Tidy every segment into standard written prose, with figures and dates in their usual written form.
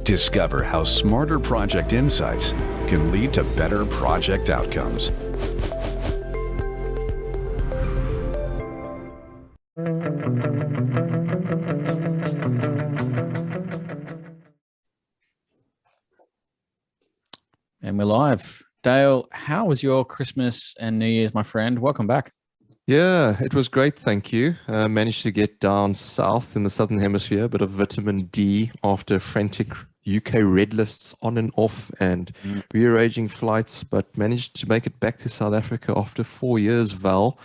Discover how smarter project insights can lead to better project outcomes. And we're live. Dale, how was your Christmas and New Year's, my friend? Welcome back. Yeah, it was great, thank you. Managed to get down south in the southern hemisphere, a bit of vitamin D after frantic UK red lists on and off and rearranging flights, but managed to make it back to South Africa after 4 years, Val.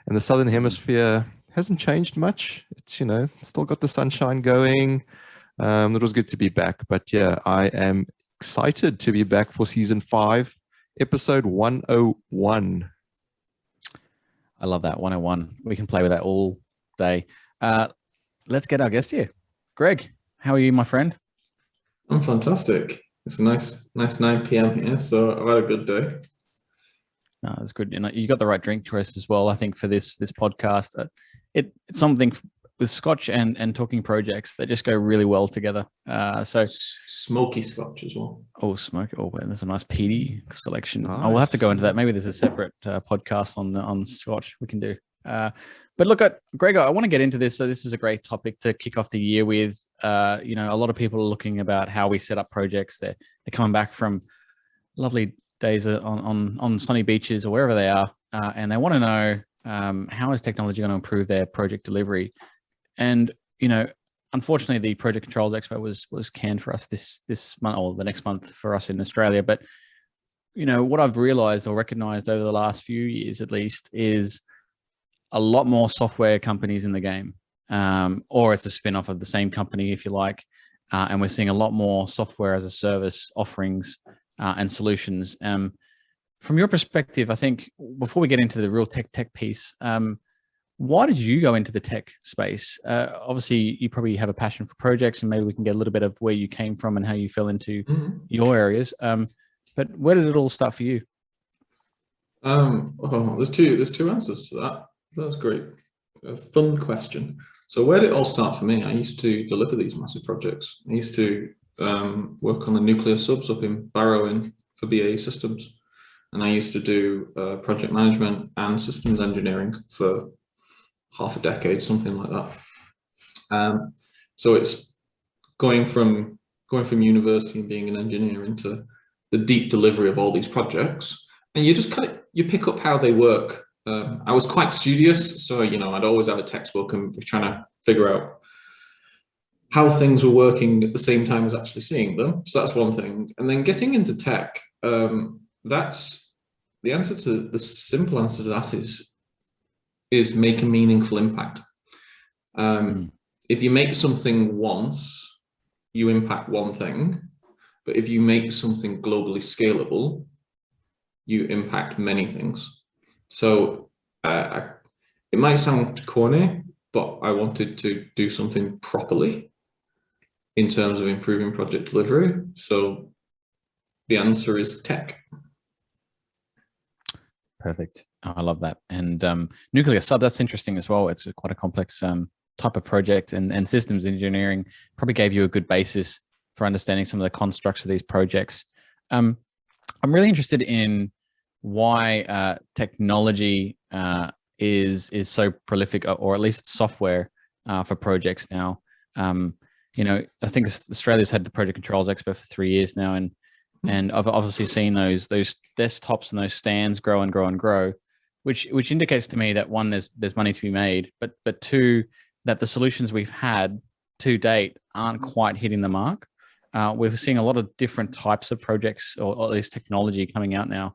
And the southern hemisphere hasn't changed much. It's, still got the sunshine going. It was good to be back. But yeah, I am excited to be back for season 5, episode 101. I love that 101. We can play with that all day. Let's get our guest here. Greg, how are you, my friend? I'm fantastic. It's a nice 9 p.m. here, so I've had a good day. No, it's good. You got the right drink choice as well, I think, for this podcast. It's something with Scotch and talking projects that just go really well together. So smoky Scotch as well. Oh, smoke! Oh, there's a nice peaty selection. Nice. Oh, we'll have to go into that. Maybe there's a separate podcast on Scotch we can do. But look, Greg, I want to get into this. So this is a great topic to kick off the year with. A lot of people are looking about how we set up projects. They're coming back from lovely days on sunny beaches or wherever they are, and they want to know how is technology going to improve their project delivery. And unfortunately, the Project Controls Expo was canned for us this month, or the next month for us in Australia. But what I've realized or recognized over the last few years, at least, is a lot more software companies in the game, or it's a spin-off of the same company, if you like. And we're seeing a lot more software as a service offerings and solutions. From your perspective, I think before we get into the real tech piece, why did you go into the tech space? Obviously, you probably have a passion for projects, and maybe we can get a little bit of where you came from and how you fell into your areas. But where did it all start for you? There's two answers to that. That's great. A fun question. So where did it all start for me? I used to deliver these massive projects. I used to work on the nuclear subs up in Barrow for BAE Systems. And I used to do project management and systems engineering for half a decade, something like that. So it's going from university and being an engineer into the deep delivery of all these projects, and you just you pick up how they work. I was quite studious, so I'd always have a textbook and be trying to figure out how things were working at the same time as actually seeing them. So that's one thing. And then getting into tech, that's the answer to the simple answer to that is make a meaningful impact. If you make something once, you impact one thing, but if you make something globally scalable, you impact many things. So it might sound corny, but I wanted to do something properly in terms of improving project delivery. So the answer is tech. Perfect. I love that. And nuclear sub, that's interesting as well. It's quite a complex type of project, and systems engineering probably gave you a good basis for understanding some of the constructs of these projects. I'm really interested in why technology is so prolific, or at least software for projects now. I think Australia's had the Project Controls Expo for 3 years now, and I've obviously seen those desktops and those stands grow and grow and grow, which indicates to me that one, there's money to be made, but two, that the solutions we've had to date aren't quite hitting the mark. We're seeing a lot of different types of projects, or at least technology coming out now.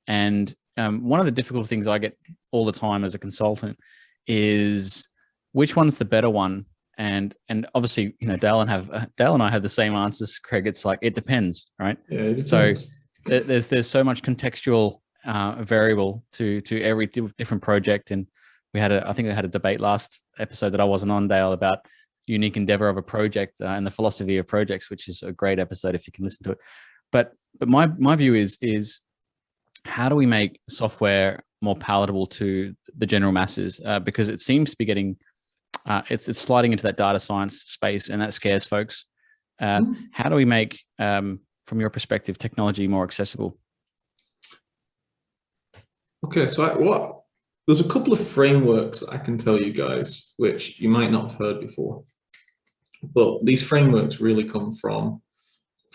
And one of the difficult things I get all the time as a consultant is which one's the better one. And obviously, Dale and I have the same answers, Craig. It's like, it depends, right? Yeah, it depends. So there's so much contextual variable to every different project. And I think we had a debate last episode that I wasn't on, Dale, about unique endeavor of a project and the philosophy of projects, which is a great episode if you can listen to it. But my view is how do we make software more palatable to the general masses? Because it seems to be getting it's sliding into that data science space, and that scares folks. How do we make, from your perspective, technology more accessible? Okay, so there's a couple of frameworks that I can tell you guys, which you might not have heard before. But these frameworks really come from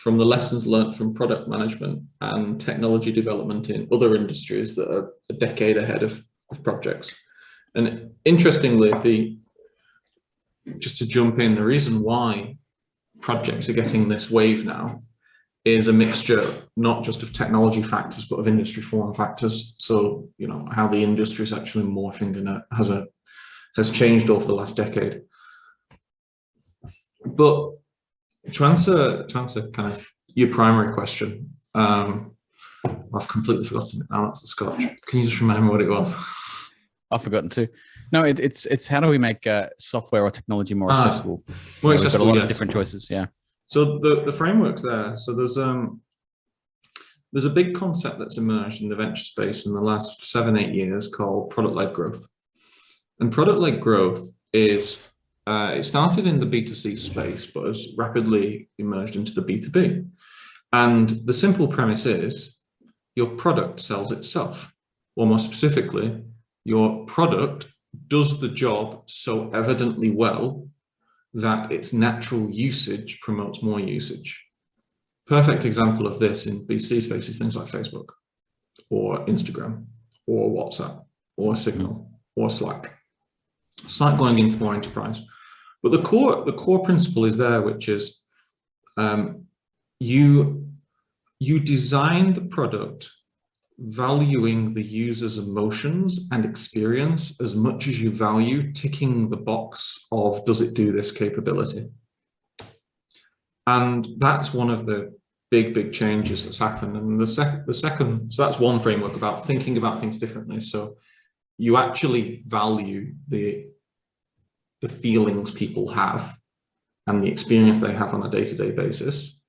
the lessons learned from product management and technology development in other industries that are a decade ahead of projects. And interestingly, just to jump in, the reason why projects are getting this wave now is a mixture not just of technology factors, but of industry form factors. So, you know, how the industry is actually morphing and has changed over the last decade. But to answer kind of your primary question, I've completely forgotten it now. That's the Scotch. Can you just remind me what it was? I've forgotten too. No, it's how do we make software or technology more accessible? More accessible. We've got a lot yes. of different choices. Yeah. So the framework's there. So there's a big concept that's emerged in the venture space in the last 7-8 years called product-led growth. And product-led growth is it started in the B2C space, but has rapidly emerged into the B2B. And the simple premise is your product sells itself, or more specifically, your product does the job so evidently well that its natural usage promotes more usage. Perfect example of this in B2C space is things like Facebook, or Instagram, or WhatsApp, or Signal, or Slack. Slack going into more enterprise. But the core principle is there, which is you design the product valuing the user's emotions and experience as much as you value ticking the box of does it do this capability. And that's one of the big changes that's happened. And the second, so that's one framework about thinking about things differently. So you actually value the feelings people have and the experience they have on a day-to-day basis.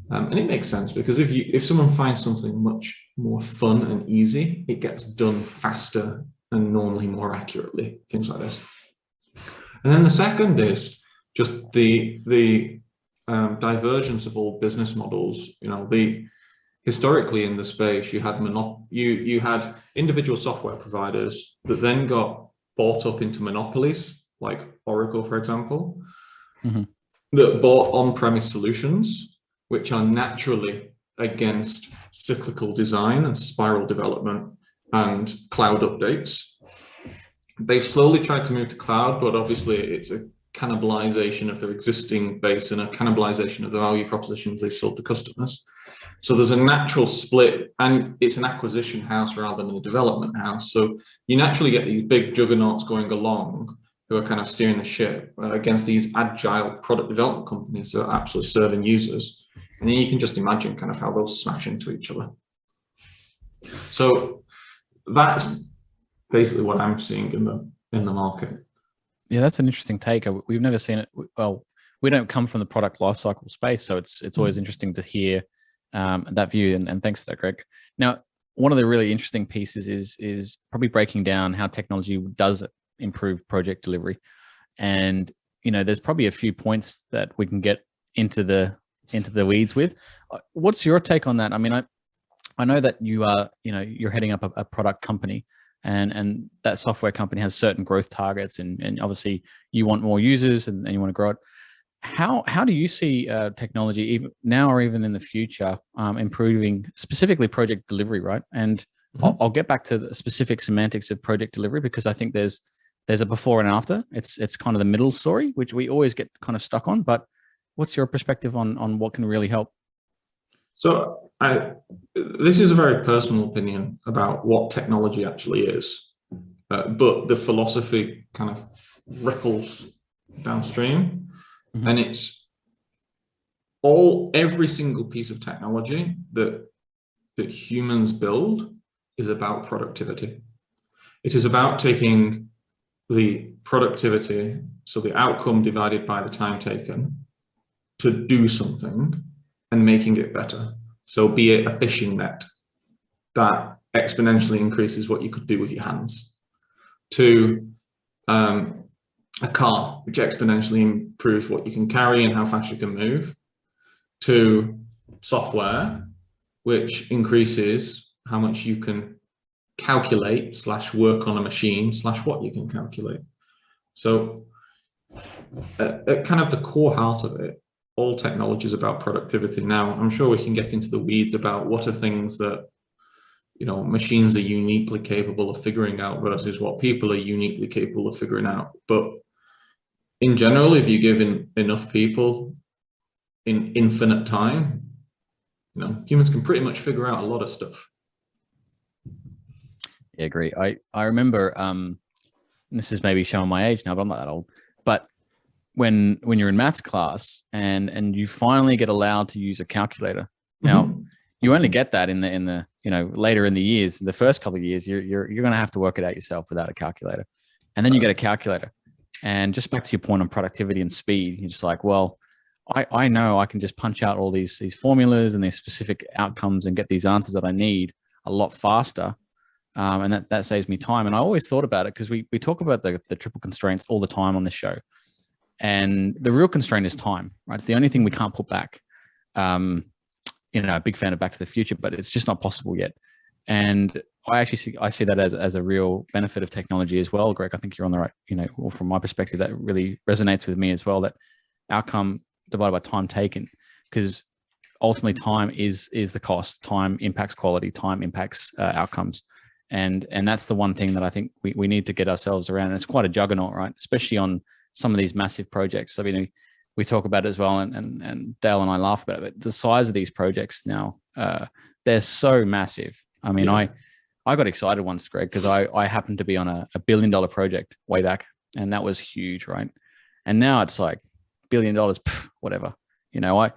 And it makes sense because if someone finds something much more fun and easy, it gets done faster and normally more accurately, things like this. And then the second is just the divergence of all business models. You know, historically in the space, you had you had individual software providers that then got bought up into monopolies, like Oracle, for example, that bought on-premise solutions, which are naturally against cyclical design and spiral development and cloud updates. They've slowly tried to move to cloud, but obviously it's a cannibalization of their existing base and a cannibalization of the value propositions they've sold to customers. So there's a natural split, and it's an acquisition house rather than a development house. So you naturally get these big juggernauts going along who are kind of steering the ship against these agile product development companies that are absolutely serving users. And then you can just imagine kind of how they'll smash into each other. So that's basically what I'm seeing in the market. Yeah, that's an interesting take. We've never seen it. Well, we don't come from the product lifecycle space, so it's always interesting to hear that view. And thanks for that, Greg. Now, one of the really interesting pieces is probably breaking down how technology does improve project delivery. And you know, there's probably a few points that we can get into the weeds with. What's your take on that? I mean, I know that you are, you know, you're heading up a product company, and that software company has certain growth targets, and obviously you want more users and you want to grow it. How do you see technology, even now or even in the future, improving specifically project delivery, right? And I'll get back to the specific semantics of project delivery, because I think there's a before and after. It's kind of the middle story, which we always get kind of stuck on. But what's your perspective on what can really help? So this is a very personal opinion about what technology actually is, but the philosophy kind of ripples downstream, and it's every single piece of technology that humans build is about productivity. It is about taking the productivity, so the outcome divided by the time taken, to do something and making it better. So be it a fishing net that exponentially increases what you could do with your hands, to a car which exponentially improves what you can carry and how fast you can move, to software, which increases how much you can calculate / work on a machine / what you can calculate. So at kind of the core heart of it, all technology is about productivity. Now, I'm sure we can get into the weeds about what are things that, you know, machines are uniquely capable of figuring out versus what people are uniquely capable of figuring out. But in general, if you give enough people in infinite time, you know, humans can pretty much figure out a lot of stuff. Yeah, I agree. I remember, and this is maybe showing my age now, but I'm not that old. But when you're in maths class and you finally get allowed to use a calculator. Now, you only get that in the you know, later in the years. In the first couple of years, you're going to have to work it out yourself without a calculator, and then you get a calculator. And just back to your point on productivity and speed, you're just like, well, I know I can just punch out all these formulas and these specific outcomes and get these answers that I need a lot faster. And that saves me time. And I always thought about it because we talk about the triple constraints all the time on this show. And the real constraint is time, right? It's the only thing we can't put back. You know, a big fan of Back to the Future, but it's just not possible yet. And I see that as a real benefit of technology as well, Greg. I think you're on the right, you know, well, from my perspective, that really resonates with me as well, that outcome divided by time taken, because ultimately time is the cost. Time impacts quality, time impacts outcomes. And that's the one thing that I think we need to get ourselves around. And it's quite a juggernaut, right? Especially on some of these massive projects. I mean, we talk about it as well, and Dale and I laugh about it, but the size of these projects now, they're so massive. I mean, yeah. I got excited once, Greg, because I happened to be on a $1 billion project way back, and that was huge, right? And now it's like $1 billion, whatever, you know,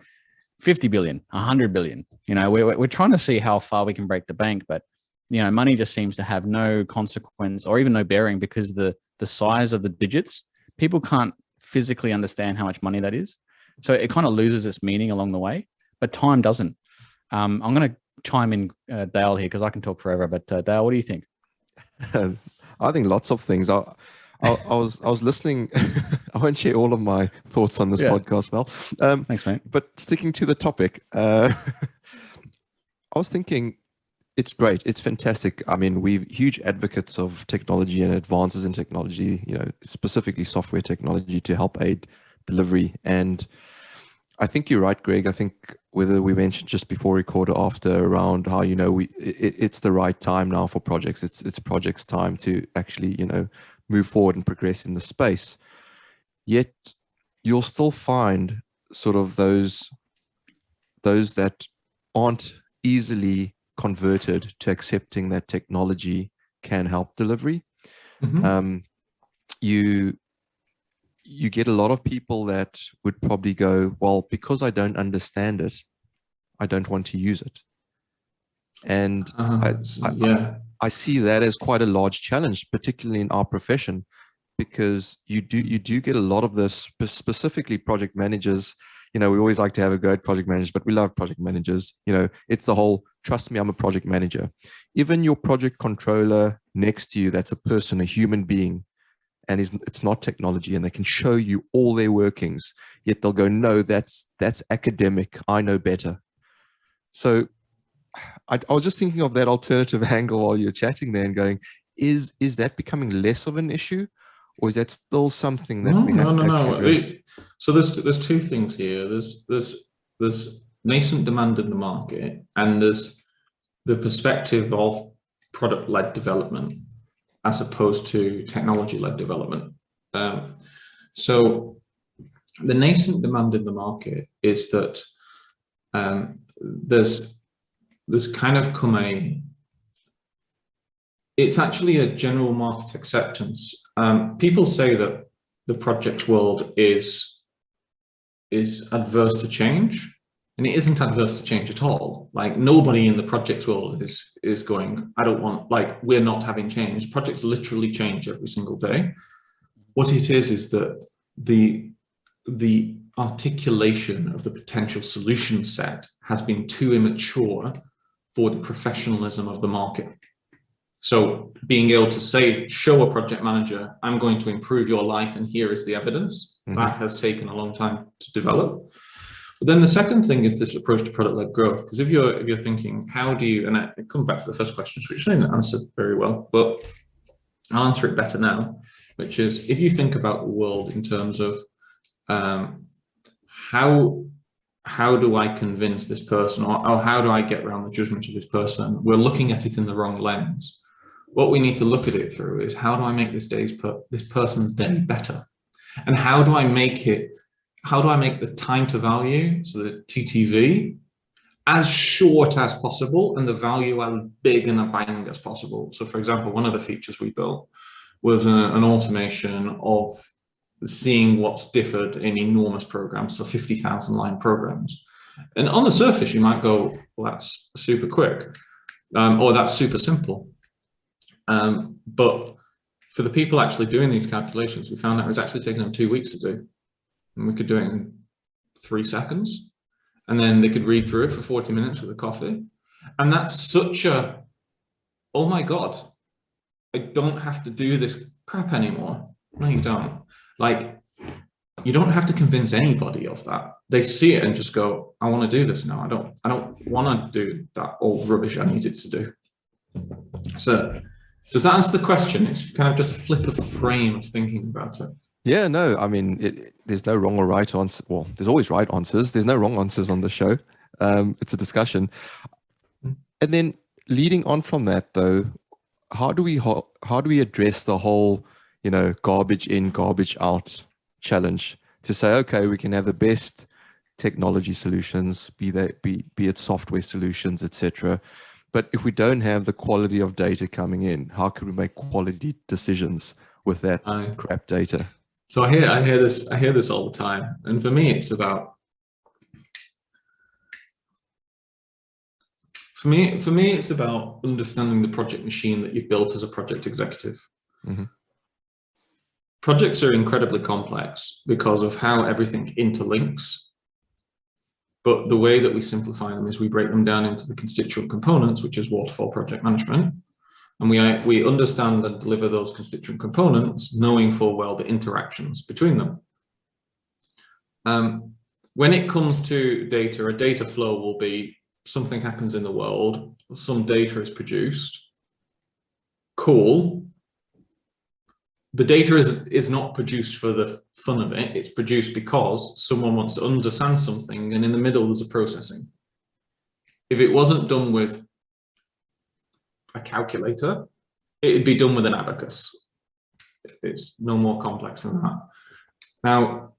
50 billion, 100 billion, you know, we're trying to see how far we can break the bank, but you know, money just seems to have no consequence or even no bearing because the size of the digits, people can't physically understand how much money that is. So it kind of loses its meaning along the way, but time doesn't. I'm going to chime in Dale here because I can talk forever, but Dale, what do you think? I think lots of things. I was listening. I won't share all of my thoughts on this podcast, Well, thanks, mate. But sticking to the topic, I was thinking, it's great. It's fantastic. I mean, we're huge advocates of technology and advances in technology, you know, specifically software technology to help aid delivery. And I think you're right, Greg. I think whether we mentioned just before record or after around how, you know, it's the right time now for projects. It's projects' time to actually, you know, move forward and progress in the space. Yet you'll still find sort of those that aren't easily converted to accepting that technology can help delivery. You get a lot of people that would probably go, well, because I don't understand it, I don't want to use it. And I see that as quite a large challenge, particularly in our profession, because you do get a lot of this, specifically project managers. You know, we always like to have a go at project managers, but we love project managers. You know, it's the whole, trust me, I'm a project manager. Even your project controller next to you, that's a person, a human being, and it's not technology, and they can show you all their workings, yet they'll go, no, that's academic, I know better. So I was just thinking of that alternative angle while you're chatting there and going, is that becoming less of an issue? Or is that still something that we have to actually address? So there's two things here. There's nascent demand in the market, and there's the perspective of product-led development as opposed to technology-led development. So the nascent demand in the market is that there's kind of come it's actually a general market acceptance. People say that the project world is adverse to change, and it isn't adverse to change at all. Like, nobody in the project world is going, I don't want, like, we're not having change. Projects literally change every single day. What it is that the articulation of the potential solution set has been too immature for the professionalism of the market. So being able to show a project manager, I'm going to improve your life and here is the evidence, that has taken a long time to develop. But then the second thing is this approach to product-led growth. Because if you're thinking, how do you, and it comes back to the first question, which I didn't answer very well, but I'll answer it better now, which is if you think about the world in terms of how do I convince this person, or how do I get around the judgment of this person? We're looking at it in the wrong lens. What we need to look at it through is, how do I make this person's day better? And how do I make the time to value, so the TTV, as short as possible and the value as big and a bang as possible? So for example, one of the features we built was an automation of seeing what's differed in enormous programs, so 50,000 line programs. And on the surface, you might go, well, that's super quick, or that's super simple. But for the people actually doing these calculations, we found that it was actually taking them 2 weeks to do. And we could do it in 3 seconds. And then they could read through it for 40 minutes with a coffee. And that's such a, oh my God, I don't have to do this crap anymore. No, you don't. Like, you don't have to convince anybody of that. They see it and just go, I want to do this now. I don't want to do that old rubbish I needed to do. So does that answer the question? It's kind of just a flip of frame of thinking about it. Yeah, no, I mean, there's no wrong or right answer. Well, there's always right answers. There's no wrong answers on the show. It's a discussion. And then leading on from that, though, how do we address the whole, garbage in, garbage out challenge to say, okay, we can have the best technology solutions, be it software solutions, etc. But if we don't have the quality of data coming in, how can we make quality decisions with that crap data? So I hear this all the time, and for me, it's about. For me, it's about understanding the project machine that you've built as a project executive. Mm-hmm. Projects are incredibly complex because of how everything interlinks. But the way that we simplify them is we break them down into the constituent components, which is waterfall project management. And we understand and deliver those constituent components, knowing full well the interactions between them. When it comes to data, a data flow will be something happens in the world, some data is produced. Cool. The data is not produced for the fun of it. It's produced because someone wants to understand something, and in the middle there's a processing. If it wasn't done with a calculator, it'd be done with an abacus. It's no more complex than that. Now,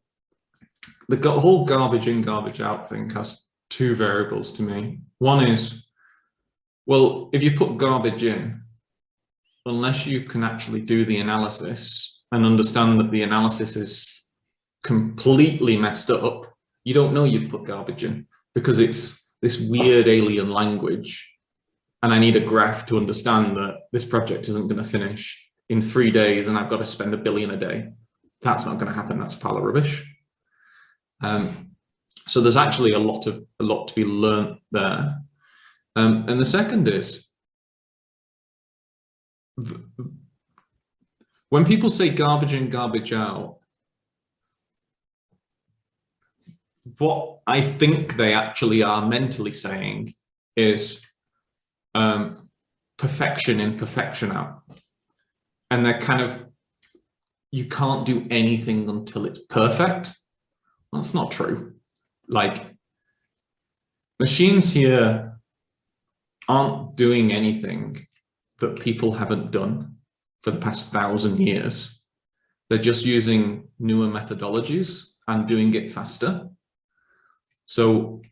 the whole garbage in, garbage out thing has two variables to me. One is, well, if you put garbage in, unless you can actually do the analysis and understand that the analysis is completely messed up, you don't know you've put garbage in, because it's this weird alien language. And I need a graph to understand that this project isn't going to finish in 3 days and I've got to spend $1 billion a day. That's not going to happen. That's a pile of rubbish. So there's actually a lot to be learned there. And the second is, when people say garbage in, garbage out, what I think they actually are mentally saying is perfection in, perfection out. And they're kind of, you can't do anything until it's perfect. That's not true. Like, machines here aren't doing anything that people haven't done for the past 1,000 years. They're just using newer methodologies and doing it faster. So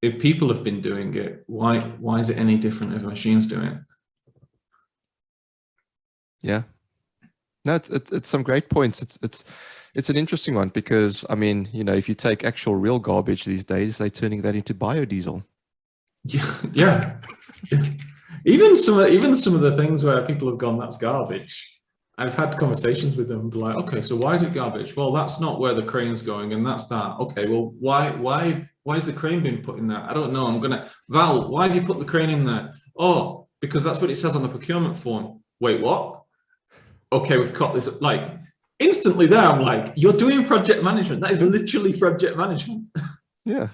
if people have been doing it, why is it any different if a machine's doing it? Yeah, no, it's some great points. It's an interesting one because, I mean, if you take actual real garbage these days, they're turning that into biodiesel. Yeah. Even some of the things where people have gone, that's garbage. I've had conversations with them, like, okay, so why is it garbage? Well, that's not where the crane's going, and that's that. Okay, well, why is the crane being put in there? I don't know. Val, why have you put the crane in there? Oh, because that's what it says on the procurement form. Wait, what? Okay, we've got this. Like, instantly there, I'm like, you're doing project management. That is literally project management. Yeah.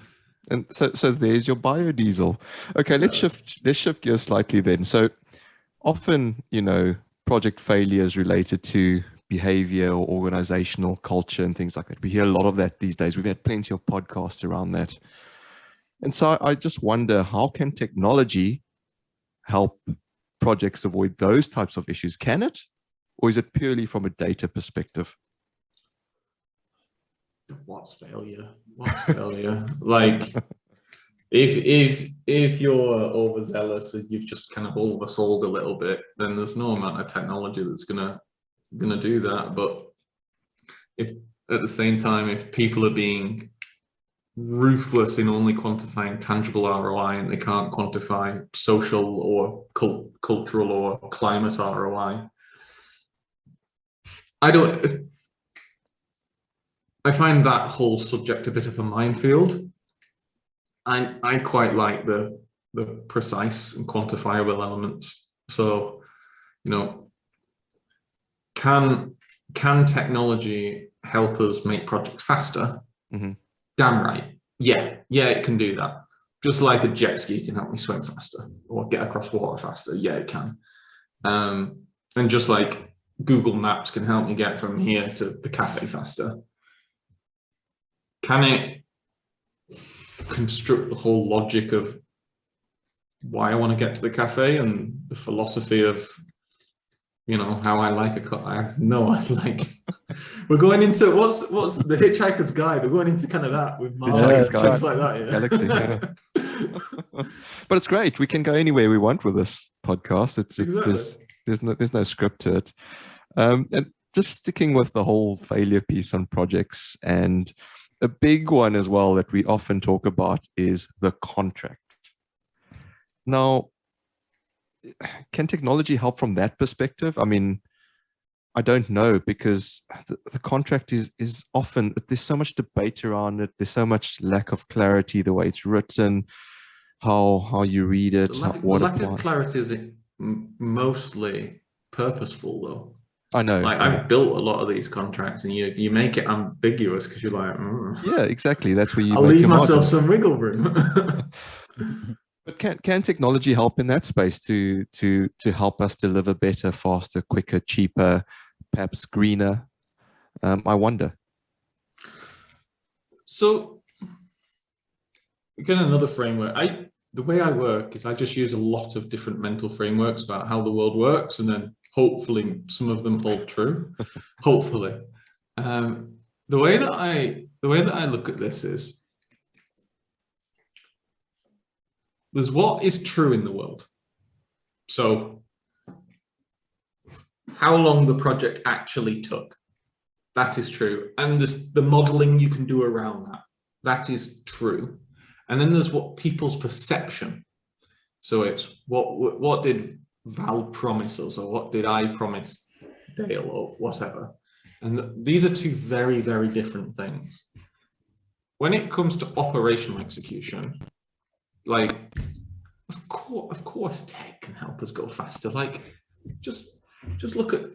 And so there's your biodiesel. Okay, Exactly. let's shift gears slightly then. So often, project failure is related to behavior or organizational culture and things like that. We hear a lot of that these days. We've had plenty of podcasts around that. And so I just wonder, how can technology help projects avoid those types of issues? Can it? Or is it purely from a data perspective? What's failure? What's failure? Like, if you're overzealous and you've just kind of oversold a little bit, then there's no amount of technology that's gonna do that. But if at the same time, if people are being ruthless in only quantifying tangible ROI and they can't quantify social or cultural or climate ROI, I find that whole subject a bit of a minefield. I quite like the precise and quantifiable elements. So, can technology help us make projects faster? Mm-hmm. Damn right. Yeah, it can do that. Just like a jet ski can help me swim faster or get across water faster. Yeah, it can. And just like Google Maps can help me get from here to the cafe faster. Can it construct the whole logic of why I want to get to the cafe and the philosophy of, how I like a car? I have no idea. We're going into what's the Hitchhiker's Guide. We're going into kind of that with Mars, things like that. Yeah. Galaxy, yeah. But it's great. We can go anywhere we want with this podcast. Exactly. There's no script to it. And just sticking with the whole failure piece on projects, and a big one as well that we often talk about is the contract. Now, can technology help from that perspective? I mean, I don't know, because the contract is often, there's so much debate around it. There's so much lack of clarity, the way it's written, how you read it. The lack of clarity is mostly purposeful, though. I know. Like, I've built a lot of these contracts, and you make it ambiguous because you're like, yeah, exactly. That's where you I'll leave myself some wiggle room. But can technology help in that space to help us deliver better, faster, quicker, cheaper, perhaps greener? I wonder. So, again, another framework. The way I work is I just use a lot of different mental frameworks about how the world works, and then hopefully some of them hold true. Hopefully, the way that I look at this is, there's what is true in the world. So, how long the project actually took, that is true, and the modeling you can do around that is true. And then there's what people's perception. So it's what did Val promise us, or what did I promise Dale, or whatever. And these are two very, very different things. When it comes to operational execution, like, of course tech can help us go faster. Like, just look at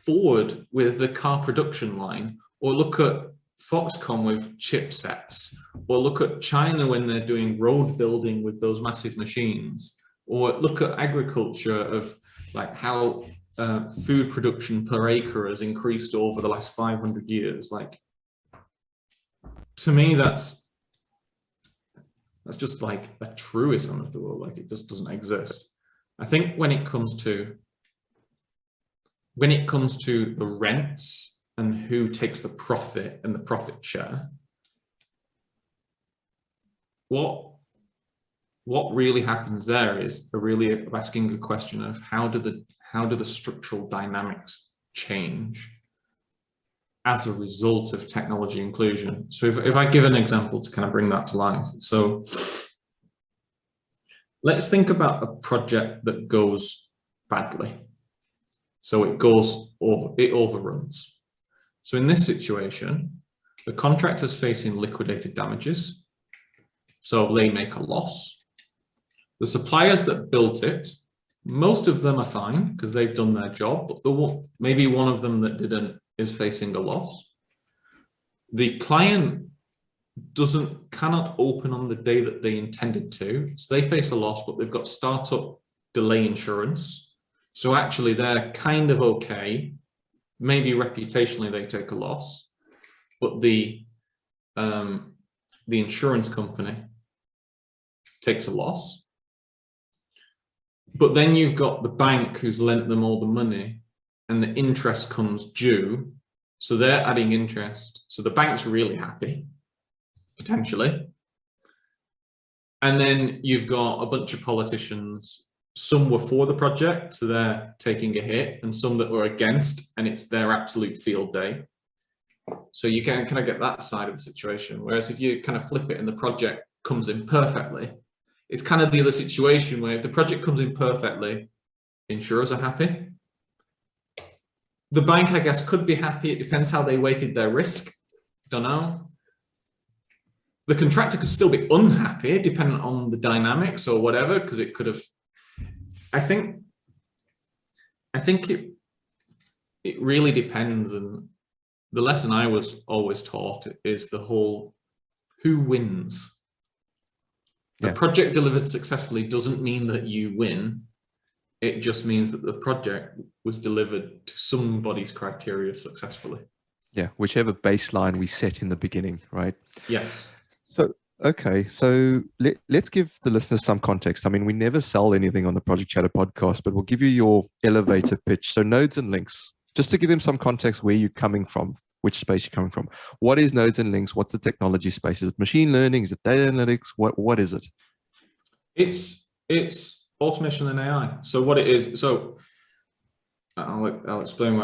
Ford with the car production line, or look at Foxconn with chipsets, or look at China when they're doing road building with those massive machines, or look at agriculture of like how food production per acre has increased over the last 500 years. Like, to me, that's just like a truism of the world. Like, it just doesn't exist. I think when it comes to the rents and who takes the profit and the profit share, what really happens there is really asking a question of how do the structural dynamics change as a result of technology inclusion. So if I give an example to kind of bring that to life. So let's think about a project that goes badly. So it overruns. So in this situation, the contractor's facing liquidated damages. So they make a loss. The suppliers that built it, most of them are fine because they've done their job, but maybe one of them that didn't is facing a loss. The client cannot open on the day that they intended to. So they face a loss, but they've got startup delay insurance. So actually they're kind of okay. Maybe reputationally they take a loss, but the insurance company takes a loss. But then you've got the bank who's lent them all the money and the interest comes due. So they're adding interest. So the bank's really happy, potentially. And then you've got a bunch of politicians. Some were for the project, so they're taking a hit, and some that were against, and it's their absolute field day. So you can kind of get that side of the situation. Whereas if you kind of flip it and the project comes in perfectly, it's kind of the other situation where if the project comes in perfectly, insurers are happy. The bank, I guess, could be happy. It depends how they weighted their risk. Don't know. The contractor could still be unhappy, depending on the dynamics or whatever, because it could have. I think it really depends, and the lesson I was always taught is the whole who wins. The project delivered successfully doesn't mean that you win. It just means that the project was delivered to somebody's criteria successfully. Yeah, whichever baseline we set in the beginning, right? Yes. So, okay, so let's give the listeners some context. I mean, we never sell anything on the Project Chatter podcast, but we'll give you your elevator pitch. So nodes and links, just to give them some context where you're coming from, which space you're coming from. What is nodes and links? What's the technology space? Is it machine learning? Is it data analytics? What is it? It's automation and AI. So what it is, so I'll explain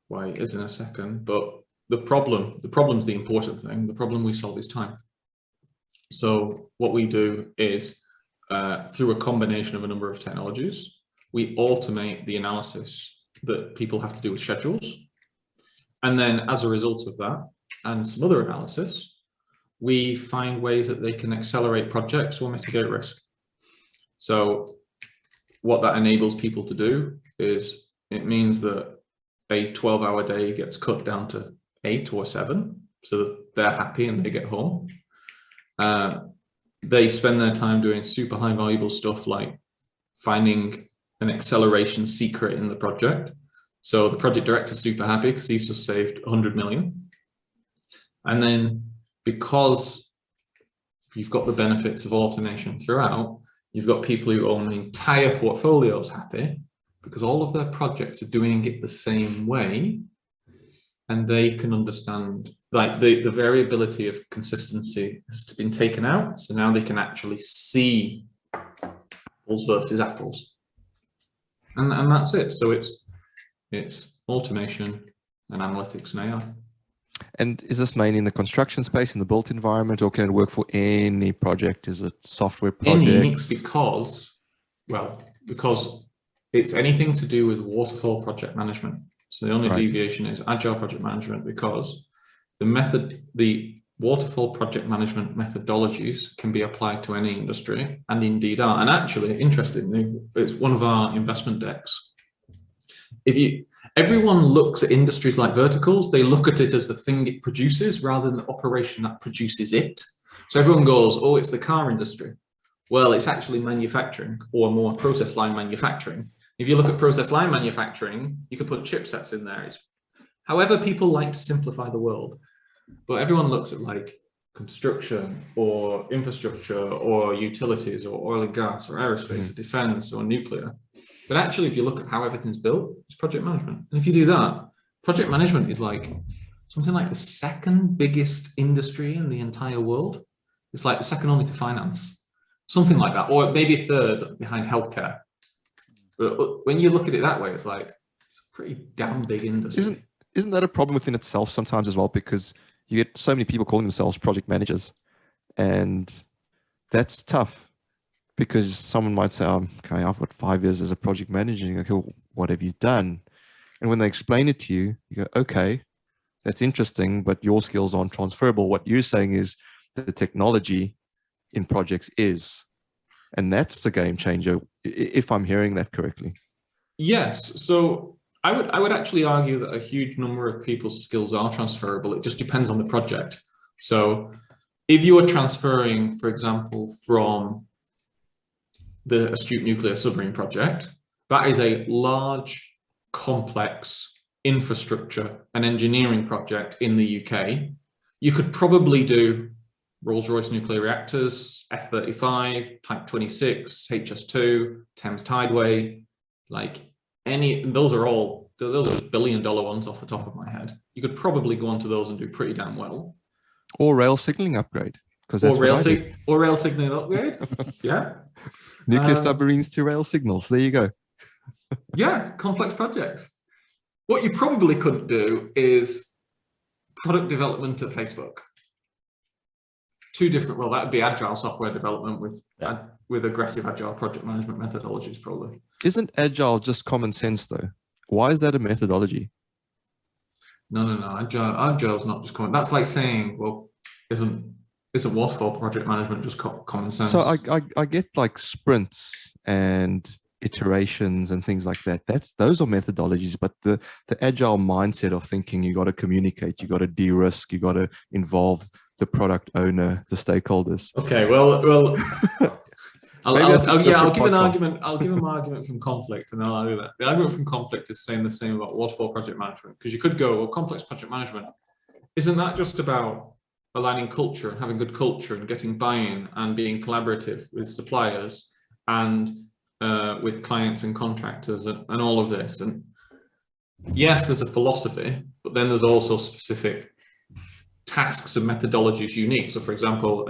why it is in a second, but the problem's the important thing. The problem we solve is time. So what we do is through a combination of a number of technologies, we automate the analysis that people have to do with schedules. And then as a result of that and some other analysis, we find ways that they can accelerate projects or mitigate risk. So what that enables people to do is it means that a 12-hour day gets cut down to 8 or 7, so that they're happy and they get home. They spend their time doing super high valuable stuff like finding an acceleration secret in the project. So the project director's super happy because he's just saved 100 million. And then because you've got the benefits of automation throughout, you've got people who own entire portfolios happy because all of their projects are doing it the same way. And they can understand, like the variability of consistency has been taken out. So now they can actually see apples versus apples. And that's it. So it's automation and analytics and AI. And is this mainly in the construction space, in the built environment, or can it work for any project? Is it software projects? Because it's anything to do with waterfall project management. So the only deviation is Agile project management, because the waterfall project management methodologies can be applied to any industry, and indeed are. And actually, interestingly, it's one of our investment decks. Everyone looks at industries like verticals, they look at it as the thing it produces rather than the operation that produces it. So everyone goes, oh, it's the car industry. Well, it's actually manufacturing, or more process line manufacturing. If you look at process line manufacturing, you could put chipsets in there. It's however people like to simplify the world. But everyone looks at like construction or infrastructure or utilities or oil and gas or aerospace or defense or nuclear. But actually, if you look at how everything's built, it's project management. And if you do that, project management is like something like the second biggest industry in the entire world. It's like the second only to finance, something like that, or maybe third behind healthcare. But when you look at it that way, it's like it's a pretty damn big industry. Isn't that a problem within itself sometimes as well? Because you get so many people calling themselves project managers, and that's tough. Because someone might say, okay, I've got 5 years as a project manager. And you go, okay, what have you done? And when they explain it to you, you go, okay, that's interesting, but your skills aren't transferable. What you're saying is that the technology in projects is, and that's the game changer, if I'm hearing that correctly. Yes. So I would actually argue that a huge number of people's skills are transferable. It just depends on the project. So if you are transferring, for example, from the Astute Nuclear Submarine project, that is a large, complex infrastructure and engineering project in the UK. You could probably do Rolls-Royce nuclear reactors, F-35, Type 26, HS2, Thames Tideway, like those are billion-dollar ones off the top of my head. You could probably go onto those and do pretty damn well. Or rail signaling upgrade, because that's or rail signaling upgrade. Yeah. Nuclear submarines to rail signals. There you go. Yeah, complex projects. What you probably couldn't do is product development at Facebook. Two different. Well, that would be agile software development with aggressive agile project management methodologies, probably. Isn't agile just common sense though? Why is that a methodology? No. Agile is not just common. That's like saying, well, isn't waterfall project management just common sense? So I get like sprints and iterations and things like that. Those are methodologies, but the agile mindset of thinking, you got to communicate, you got to de-risk, you got to involve the product owner, the stakeholders. Okay, well, I'll give an argument. I'll give an argument from conflict, and I'll do that. The argument from conflict is saying the same about waterfall project management, because you could go, well, complex project management, isn't that just about aligning culture and having good culture and getting buy-in and being collaborative with suppliers and with clients and contractors and all of this? And yes, there's a philosophy, but then there's also specific tasks and methodologies unique. So for example,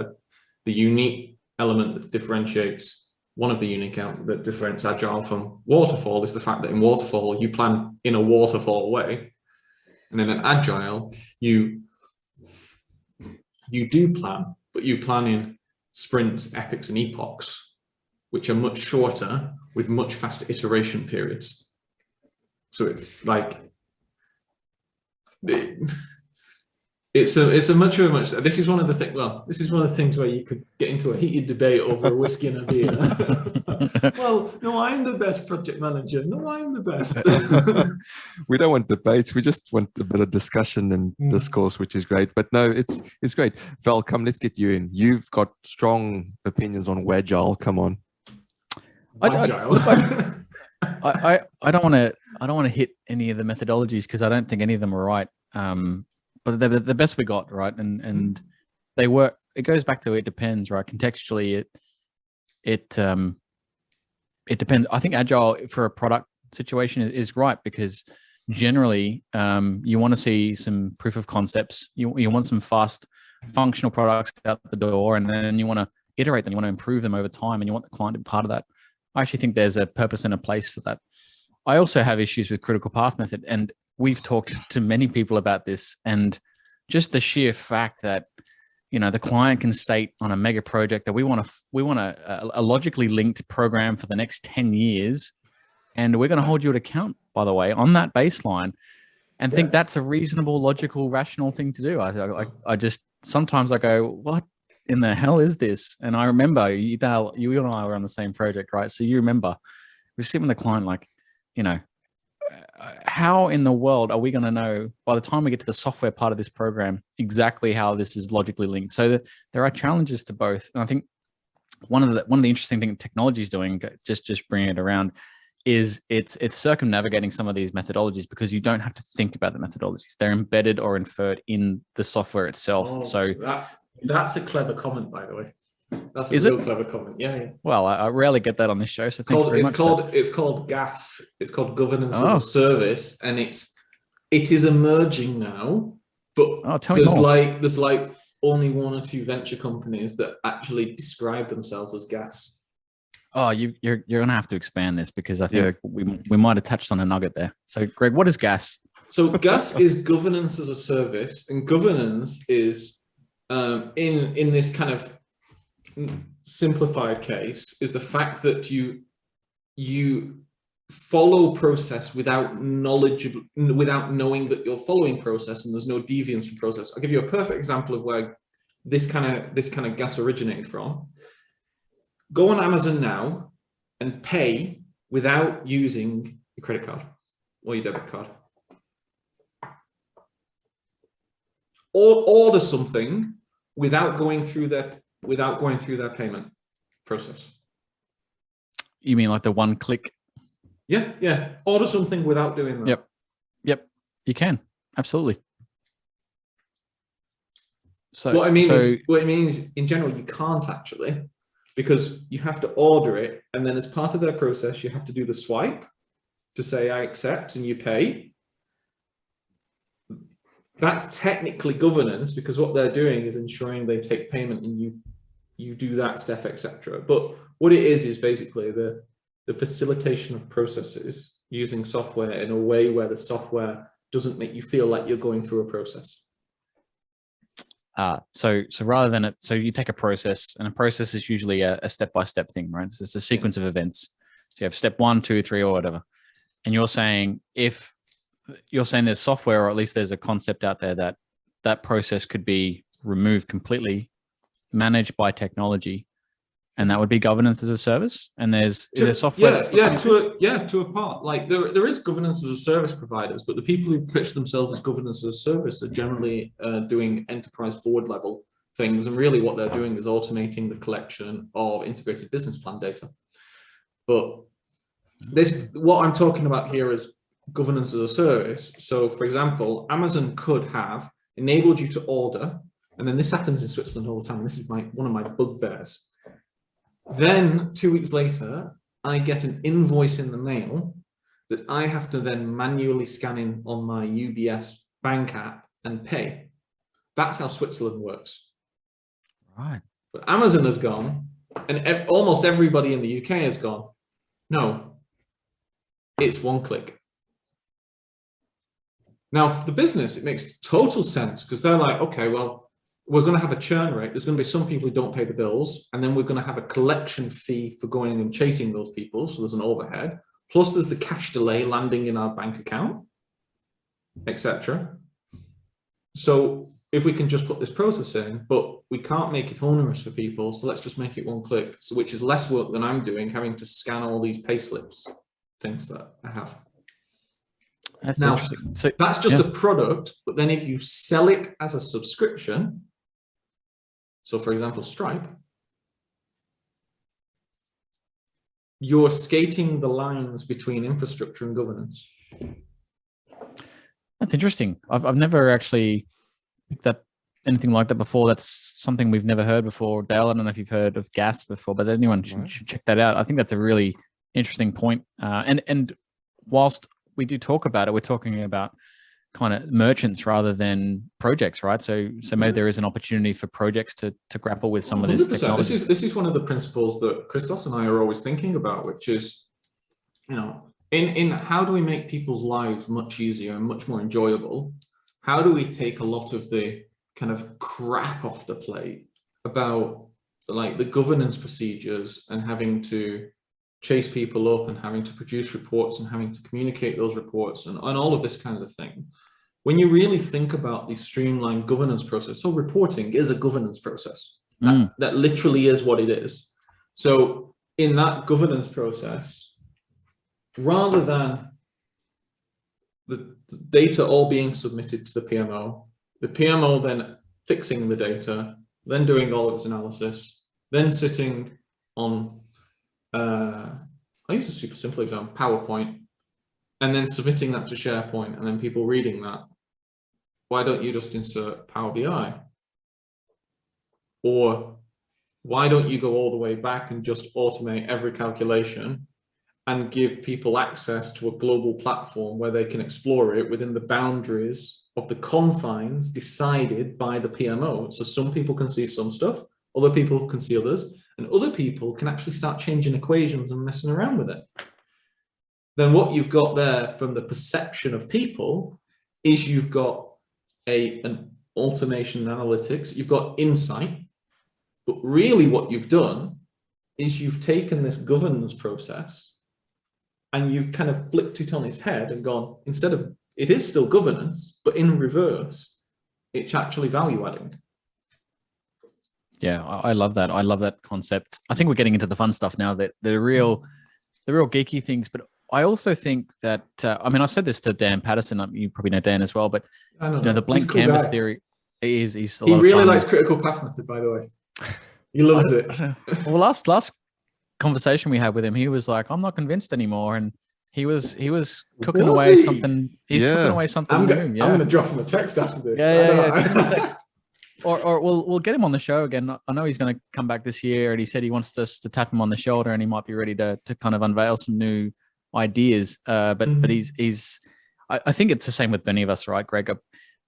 the unique element that differentiates, one of the unique elements that differentiates Agile from waterfall is the fact that in waterfall, you plan in a waterfall way. And then in Agile, you do plan, but you plan in sprints, epics, and epochs, which are much shorter with much faster iteration periods. So it's like, this is one of the things where you could get into a heated debate over a whiskey and a beer. Well, no, I'm the best project manager. No, I'm the best. We don't want debates. We just want a bit of discussion and discourse, which is great. But no, it's great. Val, come, let's get you in. You've got strong opinions on Agile. Come on. I don't want to hit any of the methodologies because I don't think any of them are right. But they're the best we got, right? And they work. It goes back to, it depends, right? Contextually, it depends. I think Agile for a product situation is right, because generally you want to see some proof of concepts. You want some fast functional products out the door, and then you want to iterate them. You want to improve them over time, and you want the client to be part of that. I actually think there's a purpose and a place for that. I also have issues with critical path method, and we've talked to many people about this, and just the sheer fact that, you know, the client can state on a mega project that we want a logically linked program for the next 10 years. And we're going to hold you to account, by the way, on that baseline, and think that's a reasonable, logical, rational thing to do. I just, sometimes I go, what in the hell is this? And I remember you and I were on the same project, right? So you remember we sit with the client, like, you know, how in the world are we going to know by the time we get to the software part of this program exactly how this is logically linked? So there are challenges to both, and I think one of the interesting things technology is doing, just bringing it around, is it's circumnavigating some of these methodologies, because you don't have to think about the methodologies; they're embedded or inferred in the software itself. Oh, so that's a clever comment, by the way. That's a real clever comment. Yeah. Well, I rarely get that on this show, so thank you very much. It's called GAAS. It's called Governance as a Service, and it is emerging now. But there's like only one or two venture companies that actually describe themselves as GAAS. Oh, you're gonna have to expand this, because I think we might have touched on a nugget there. So, Greg, what is GAAS? So GAAS is governance as a service, and governance is in this kind of simplified case is the fact that you follow process without knowing that you're following process, and there's no deviance from process. I'll give you a perfect example of where this kind of GAAS originated from. Go on Amazon now and pay without using your credit card or your debit card. Or order something without going through their payment process. You mean like the one click? Yeah. Order something without doing that. Yep. You can, absolutely. So what I mean is in general, you can't actually, because you have to order it, and then as part of their process, you have to do the swipe to say I accept and you pay. That's technically governance, because what they're doing is ensuring they take payment and you do that step, etc. But what it is basically the facilitation of processes using software in a way where the software doesn't make you feel like you're going through a process. So rather than so you take a process, and a process is usually a step-by-step thing, right? So it's a sequence of events. So you have step 1, 2, 3, or whatever. And you're saying there's software, or at least there's a concept out there that process could be removed completely, managed by technology, and that would be governance as a service. And there's software. To a part. Like there is governance as a service providers, but the people who pitch themselves as governance as a service are generally doing enterprise board level things, and really what they're doing is automating the collection of integrated business plan data. But what I'm talking about here is governance as a service. So for example, Amazon could have enabled you to order, and then this happens in Switzerland all the time. This is one of my bugbears. Then 2 weeks later, I get an invoice in the mail that I have to then manually scan in on my UBS bank app and pay. That's how Switzerland works. Right. But Amazon has gone, and almost everybody in the UK has gone, no, it's one click. Now, for the business, it makes total sense, because they're like, okay, well, we're going to have a churn rate. There's going to be some people who don't pay the bills, and then we're going to have a collection fee for going and chasing those people. So there's an overhead. Plus, there's the cash delay landing in our bank account, etc. So if we can just put this process in, but we can't make it onerous for people, so let's just make it one click, so which is less work than I'm doing, having to scan all these pay slips, things that I have. That's now, interesting. So that's just a product, but then if you sell it as a subscription, so for example, Stripe, you're skating the lines between infrastructure and governance. That's interesting. I've never actually picked up anything like that before. That's something we've never heard before. Dale, I don't know if you've heard of GAAS before, but anyone should check that out. I think that's a really interesting point. And whilst we do talk about it, we're talking about kind of merchants rather than projects, right? So maybe there is an opportunity for projects to grapple with some of this technology. This is one of the principles that Christos and I are always thinking about, which is, in how do we make people's lives much easier and much more enjoyable? How do we take a lot of the kind of crap off the plate about like the governance procedures and having to chase people up and having to produce reports and having to communicate those reports and all of this kinds of thing? When you really think about the streamlined governance process, so reporting is a governance process. That literally is what it is. So in that governance process, rather than the data all being submitted to the PMO then fixing the data, then doing all of its analysis, then sitting on, I use a super simple example, PowerPoint, and then submitting that to SharePoint, and then people reading that. Why don't you just insert Power BI? Or why don't you go all the way back and just automate every calculation and give people access to a global platform where they can explore it within the boundaries of the confines decided by the PMO? So some people can see some stuff, other people can see others, and other people can actually start changing equations and messing around with it. Then what you've got there from the perception of people is you've got an automation analytics, you've got insight, but really what you've done is you've taken this governance process and you've kind of flipped it on its head and gone, instead of, it is still governance, but in reverse, it's actually value adding. Yeah, I love that. I love that concept. I think we're getting into the fun stuff now, that the real geeky things, but I also think that, I mean, I've said this to Dan Patterson, you probably know Dan as well, but the blank canvas theory, He's a He lot of really fun. likes critical path method, by the way. He loves it. Well, last conversation we had with him, he was like, "I'm not convinced anymore," and he was cooking Was away he? something. He's Yeah. cooking away something I'm new. going Yeah, to drop him a text after this. yeah. Send him a text, or we'll get him on the show again. I know he's going to come back this year, and he said he wants us to tap him on the shoulder, and he might be ready to kind of unveil some new ideas. But he's I think it's the same with many of us, right, Greg?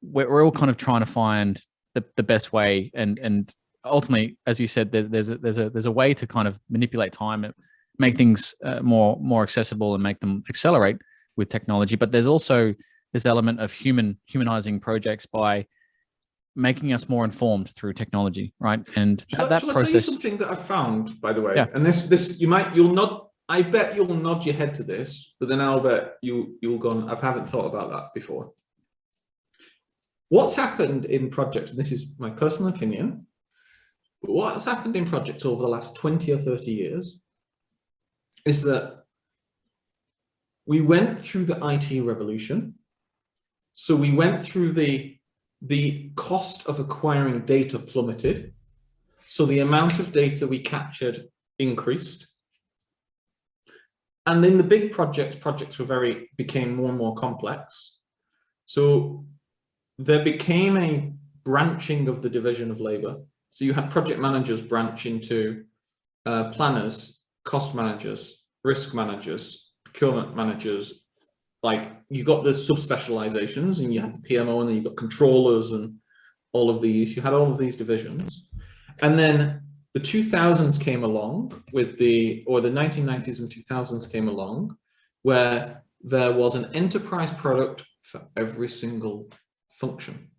We're all kind of trying to find the best way, and ultimately, as you said, there's a way to kind of manipulate time, make things more accessible, and make them accelerate with technology. But there's also this element of humanizing projects by making us more informed through technology, right? And that Shall I tell you process. something that I found, by the way? Yeah. And this you'll nod. I bet you'll nod your head to this, but then I'll bet you'll go. I haven't thought about that before. What's happened in projects, and this is my personal opinion, but what has happened in projects over the last 20 or 30 years is that we went through the IT revolution. So we went through the cost of acquiring data plummeted. So the amount of data we captured increased. And in the big projects became more and more complex. So there became a branching of the division of labor. So you had project managers branch into planners, cost managers, risk managers, procurement managers. Like you got the subspecializations, and you had the PMO, and then you got controllers, and all of these. You had all of these divisions, and then the 2000s came along with the 1990s and 2000s came along, where there was an enterprise product for every single function.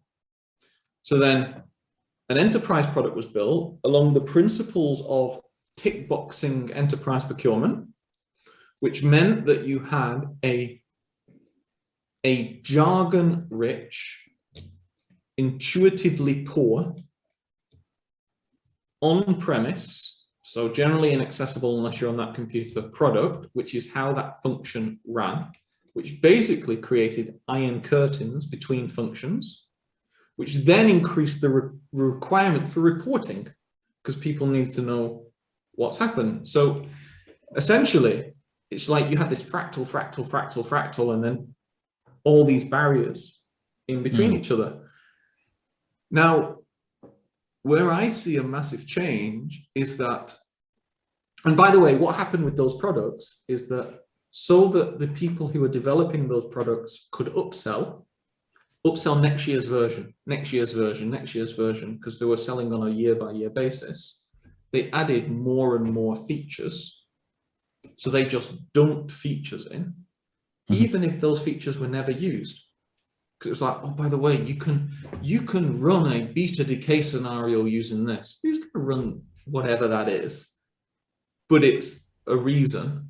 So then an enterprise product was built along the principles of tick boxing enterprise procurement, which meant that you had a jargon rich, intuitively poor, on-premise, so generally inaccessible unless you're on that computer, product, which is how that function ran, which basically created iron curtains between functions, which then increased the requirement for reporting because people need to know what's happened. So essentially, it's like you had this fractal, and then all these barriers in between each other. Now, where I see a massive change is that, and by the way, what happened with those products is that so that the people who were developing those products could upsell next year's version, because they were selling on a year-by-year basis, they added more and more features. So they just dumped features in, even if those features were never used. Because it was like, oh, by the way, you can run a beta decay scenario using this. Who's going to run whatever that is? But it's a reason.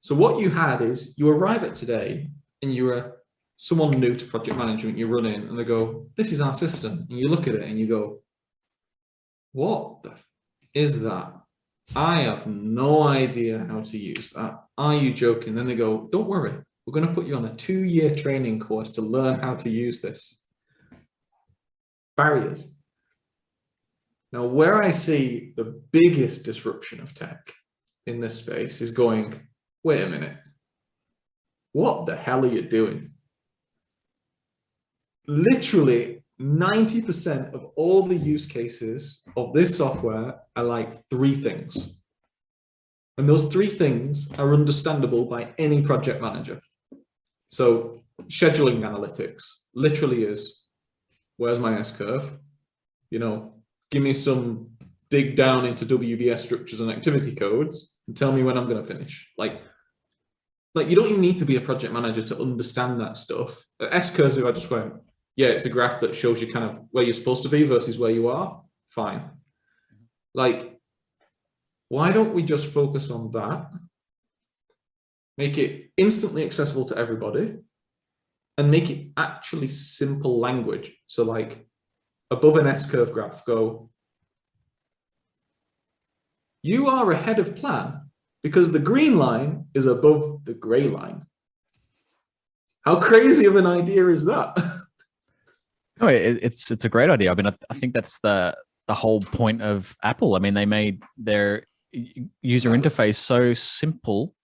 So what you had is you arrive at today and you're someone new to project management, you run in and they go, this is our system. And you look at it and you go, what the is that? I have no idea how to use that. Are you joking? Then they go, don't worry. We're going to put you on a 2-year training course to learn how to use this. Barriers. Now, where I see the biggest disruption of tech in this space is going, wait a minute. What the hell are you doing? Literally 90% of all the use cases of this software are like 3 things. And those 3 things are understandable by any project manager. So scheduling analytics literally is, where's my S-curve? You know, give me some dig down into WBS structures and activity codes and tell me when I'm going to finish. Like you don't even need to be a project manager to understand that stuff. S-curves, if I just went, yeah, it's a graph that shows you kind of where you're supposed to be versus where you are, fine. Like, why don't we just focus on that? Make it instantly accessible to everybody and make it actually simple language. So like above an S-curve graph, go, you are ahead of plan because the green line is above the gray line. How crazy of an idea is that? No, it's a great idea. I mean, I think that's the whole point of Apple. I mean, they made their user interface so simple,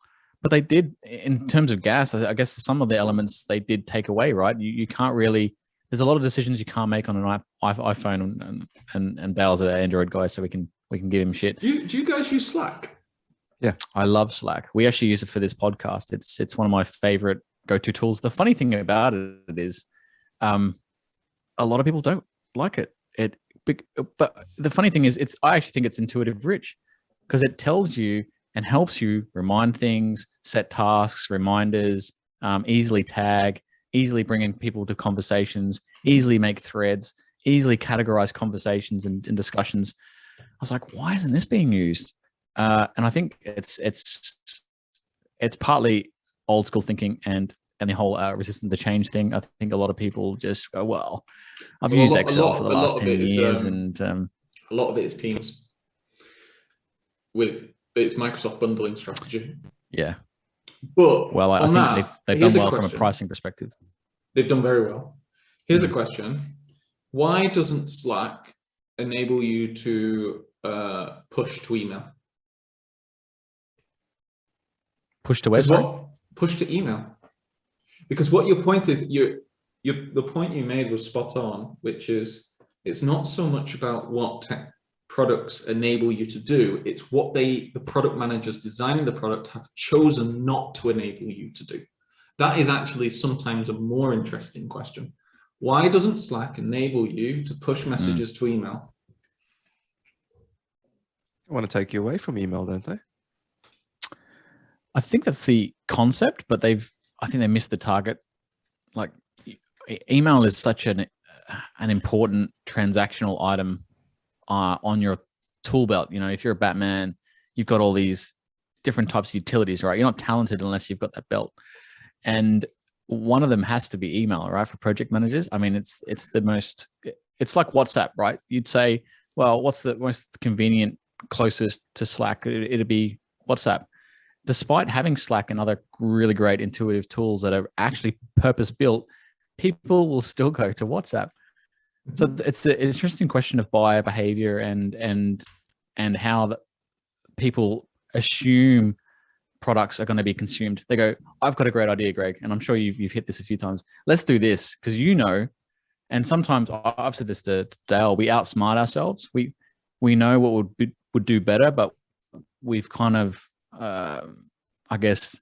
but they did, in terms of GAAS, I guess some of the elements they did take away, right? You can't really, there's a lot of decisions you can't make on an iPhone, and Dale's an Android guy, so we can give him shit. Do you guys use Slack? Yeah, I love Slack. We actually use it for this podcast. It's one of my favorite go-to tools. The funny thing about it is, a lot of people don't like it. But the funny thing is, I actually think it's intuitive rich, because it tells you and helps you remind things, set tasks, reminders, easily tag, easily bring in people to conversations, easily make threads, easily categorize conversations and discussions. I was like, why isn't this being used? And I think it's partly old school thinking and the whole resistant to change thing. I think a lot of people just go, well, I've used Excel for the last 10 years. And a lot of it is Teams with its Microsoft bundling strategy. Yeah. But well, I think they've done well from a pricing perspective. They've done very well. Here's a question. Why doesn't Slack enable you to push to email? Push to where? Push to email. Because what your point is, the point you made was spot on, which is it's not so much about what products enable you to do, it's what the product managers designing the product have chosen not to enable you to do. That is actually sometimes a more interesting question. Why doesn't Slack enable you to push messages to email? They want to take you away from email, don't they? I think that's the concept, but I think they missed the target. Like, email is such an important transactional item on your tool belt. You know, if you're a Batman, you've got all these different types of utilities, right? You're not talented unless you've got that belt. And one of them has to be email, right? For project managers. I mean, it's like WhatsApp, right? You'd say, well, what's the most convenient, closest to Slack? It'd be WhatsApp. Despite having Slack and other really great intuitive tools that are actually purpose-built, people will still go to WhatsApp. So it's an interesting question of buyer behavior and how people assume products are going to be consumed. They go, I've got a great idea, Greg, and I'm sure you've hit this a few times. Let's do this, because and sometimes I've said this to Dale, we outsmart ourselves. We know what would do better, but we've kind of I guess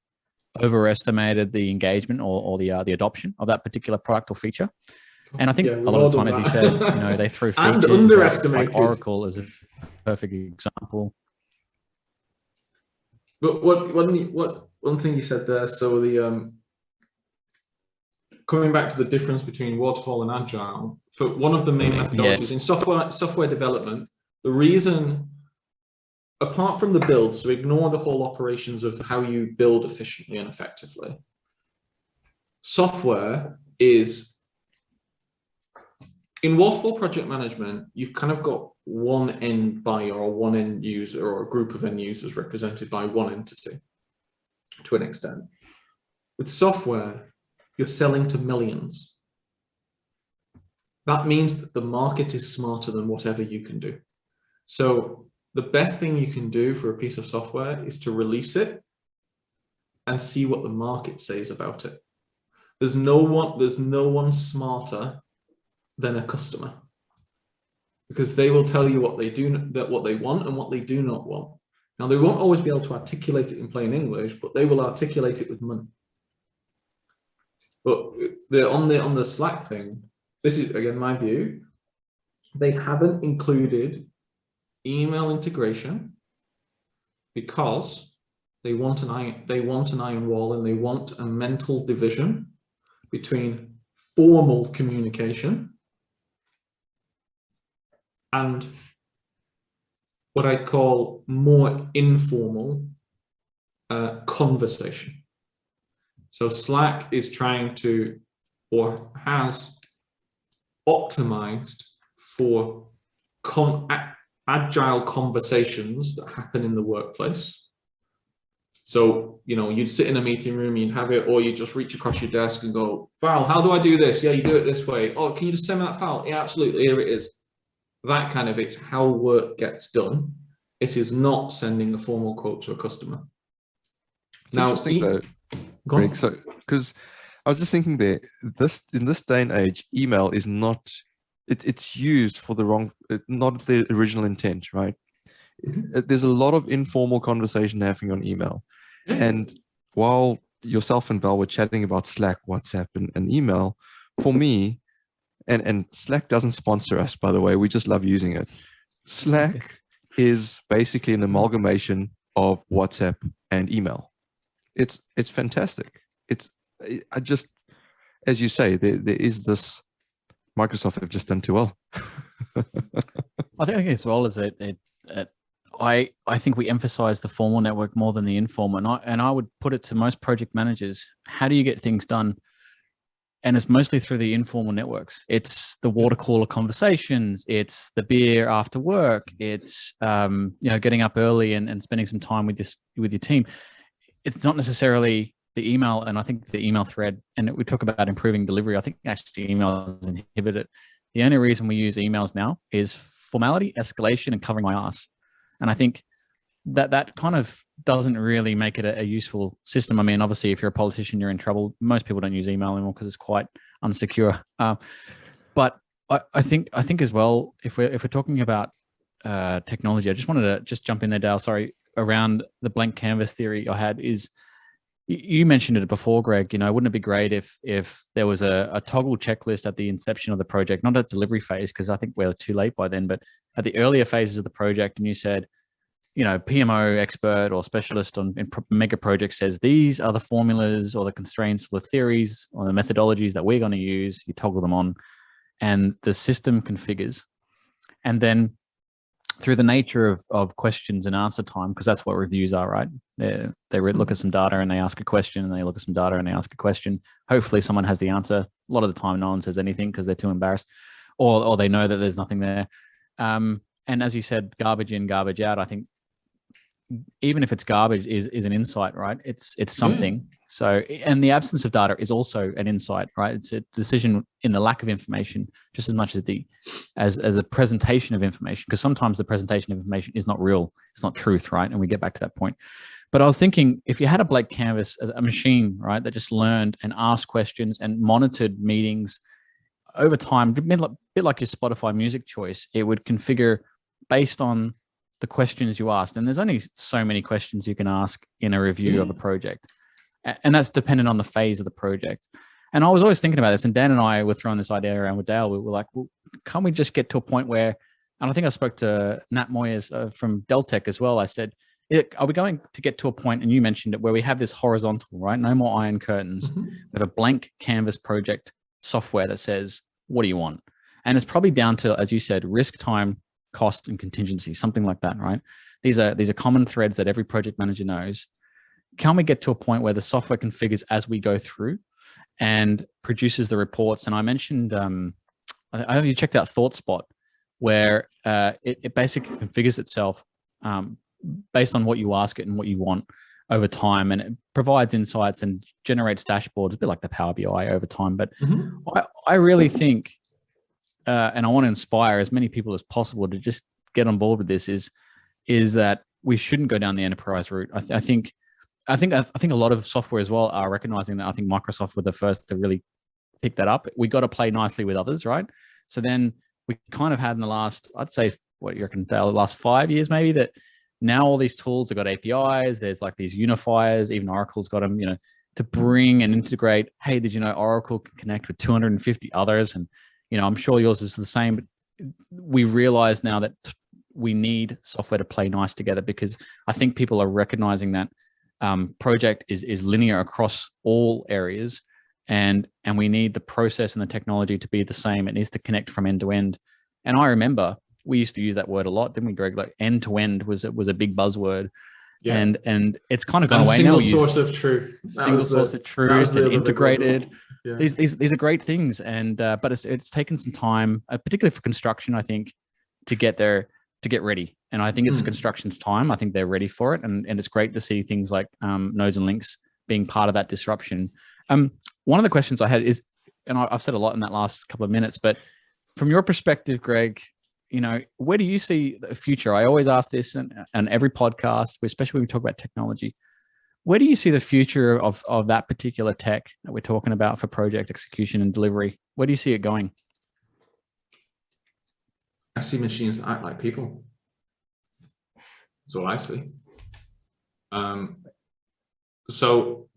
overestimated the engagement or the adoption of that particular product or feature. And I think a lot of the time, as you said, they throw features. And underestimated. Like Oracle is a perfect example. But one thing you said there, so the coming back to the difference between waterfall and agile, for one of the main methodologies in software development, the reason, apart from the build, so ignore the whole operations of how you build efficiently and effectively, software is, in waterfall project management, you've kind of got one end buyer or one end user or a group of end users represented by one entity to an extent. With software, you're selling to millions. That means that the market is smarter than whatever you can do. So the best thing you can do for a piece of software is to release it and see what the market says about it. There's no one smarter than a customer, because they will tell you what they want and what they do not want. Now, they won't always be able to articulate it in plain English, but they will articulate it with money. But on the Slack thing, this is again my view. They haven't included email integration because they want an iron wall, and they want a mental division between formal communication and what I call more informal conversation. So Slack is trying to, or has optimized for agile conversations that happen in the workplace. So, you'd sit in a meeting room, you'd have it, or you'd just reach across your desk and go, Val, how do I do this? Yeah, you do it this way. Oh, can you just send me that file? Yeah, absolutely. Here it is. That kind of, it's how work gets done. It is not sending a formal quote to a customer. It's Now, interesting though, Greg, so because I was just thinking there, in this day and age, email is not, it's used for the wrong, not the original intent, right? There's a lot of informal conversation happening on email. And while yourself and Val were chatting about Slack, WhatsApp, and email, for me, and Slack doesn't sponsor us, by the way, we just love using it. Slack is basically an amalgamation of WhatsApp and email. It's fantastic. I just, as you say, there is this, Microsoft have just done too well. I think as well as that, I think we emphasize the formal network more than the informal. And I would put it to most project managers, how do you get things done? And it's mostly through the informal networks. It's the water cooler conversations. It's the beer after work. It's, getting up early and spending some time with your team. It's not necessarily the email. And I think the email thread, and we talk about improving delivery. I think actually email has inhibited. The only reason we use emails now is formality, escalation, and covering my ass. And I think that kind of doesn't really make it a useful system. I mean, obviously, if you're a politician, you're in trouble. Most people don't use email anymore because it's quite unsecure. But I think as well, if we're talking about technology, I just wanted to just jump in there, Dale. Sorry, around the blank canvas theory I had is, you mentioned it before, Greg. Wouldn't it be great if there was a toggle checklist at the inception of the project, not at delivery phase, because I think we're too late by then, but at the earlier phases of the project, and you said, PMO expert or specialist in mega projects says these are the formulas or the constraints, or the theories or the methodologies that we're going to use. You toggle them on, and the system configures, and then through the nature of questions and answer time, because that's what reviews are, right? They look at some data and they ask a question, and they look at some data and they ask a question. Hopefully someone has the answer. A lot of the time no one says anything because they're too embarrassed, or they know that there's nothing there. And as you said, garbage in, garbage out. I think even if it's garbage is an insight, right? It's something. So, and the absence of data is also an insight, right? It's a decision in the lack of information, just as much as as a presentation of information, because sometimes the presentation of information is not real. It's not truth, right? And we get back to that point. But I was thinking, if you had a blank canvas as a machine, right, that just learned and asked questions and monitored meetings over time, a bit like your Spotify music choice, it would configure based on the questions you asked. And there's only so many questions you can ask in a review of a project. And that's dependent on the phase of the project. And I was always thinking about this, and Dan and I were throwing this idea around with Dale. We were like, well, can't we just get to a point where, and I think I spoke to Nat Moyers from Deltec as well. I said, are we going to get to a point, and you mentioned it, where we have this horizontal, right? No more iron curtains. We have a blank canvas project software that says, what do you want? And it's probably down to, as you said, risk, time, cost, and contingency, something like that, right? These are common threads that every project manager knows. Can we get to a point where the software configures as we go through and produces the reports? And I mentioned, you checked out ThoughtSpot, where it basically configures itself based on what you ask it and what you want over time, and it provides insights and generates dashboards, a bit like the Power BI over time. But I really think, and I want to inspire as many people as possible to just get on board with this, is that we shouldn't go down the enterprise route. I think a lot of software as well are recognizing that. I think Microsoft were the first to really pick that up. We got to play nicely with others, right? So then we kind of had in the last, I'd say, what you reckon, the last 5 years maybe, that now all these tools have got APIs. There's like these unifiers, even Oracle's got them, to bring and integrate. Hey, did you know Oracle can connect with 250 others? And, I'm sure yours is the same, but we realize now that we need software to play nice together, because I think people are recognizing that project is linear across all areas, and we need the process and the technology to be the same. It needs to connect from end to end. And I remember we used to use that word a lot, didn't we, Greg? Like end to end was a big buzzword. Yeah. And it's kind of gone away now. Single source of truth. Single source of truth and integrated. Yeah. These are great things, and but it's taken some time, particularly for construction, I think, to get there. to get ready. And I think it's construction's time. I think they're ready for it. And it's great to see things like nodes and links being part of that disruption. One of the questions I had is, and I've said a lot in that last couple of minutes, but from your perspective, Greg, you know, where do you see the future? I always ask this and every podcast, especially when we talk about technology. Where do you see the future of that particular tech that we're talking about for project execution and delivery? Where do you see it going? I see machines that act like people. That's all I see. So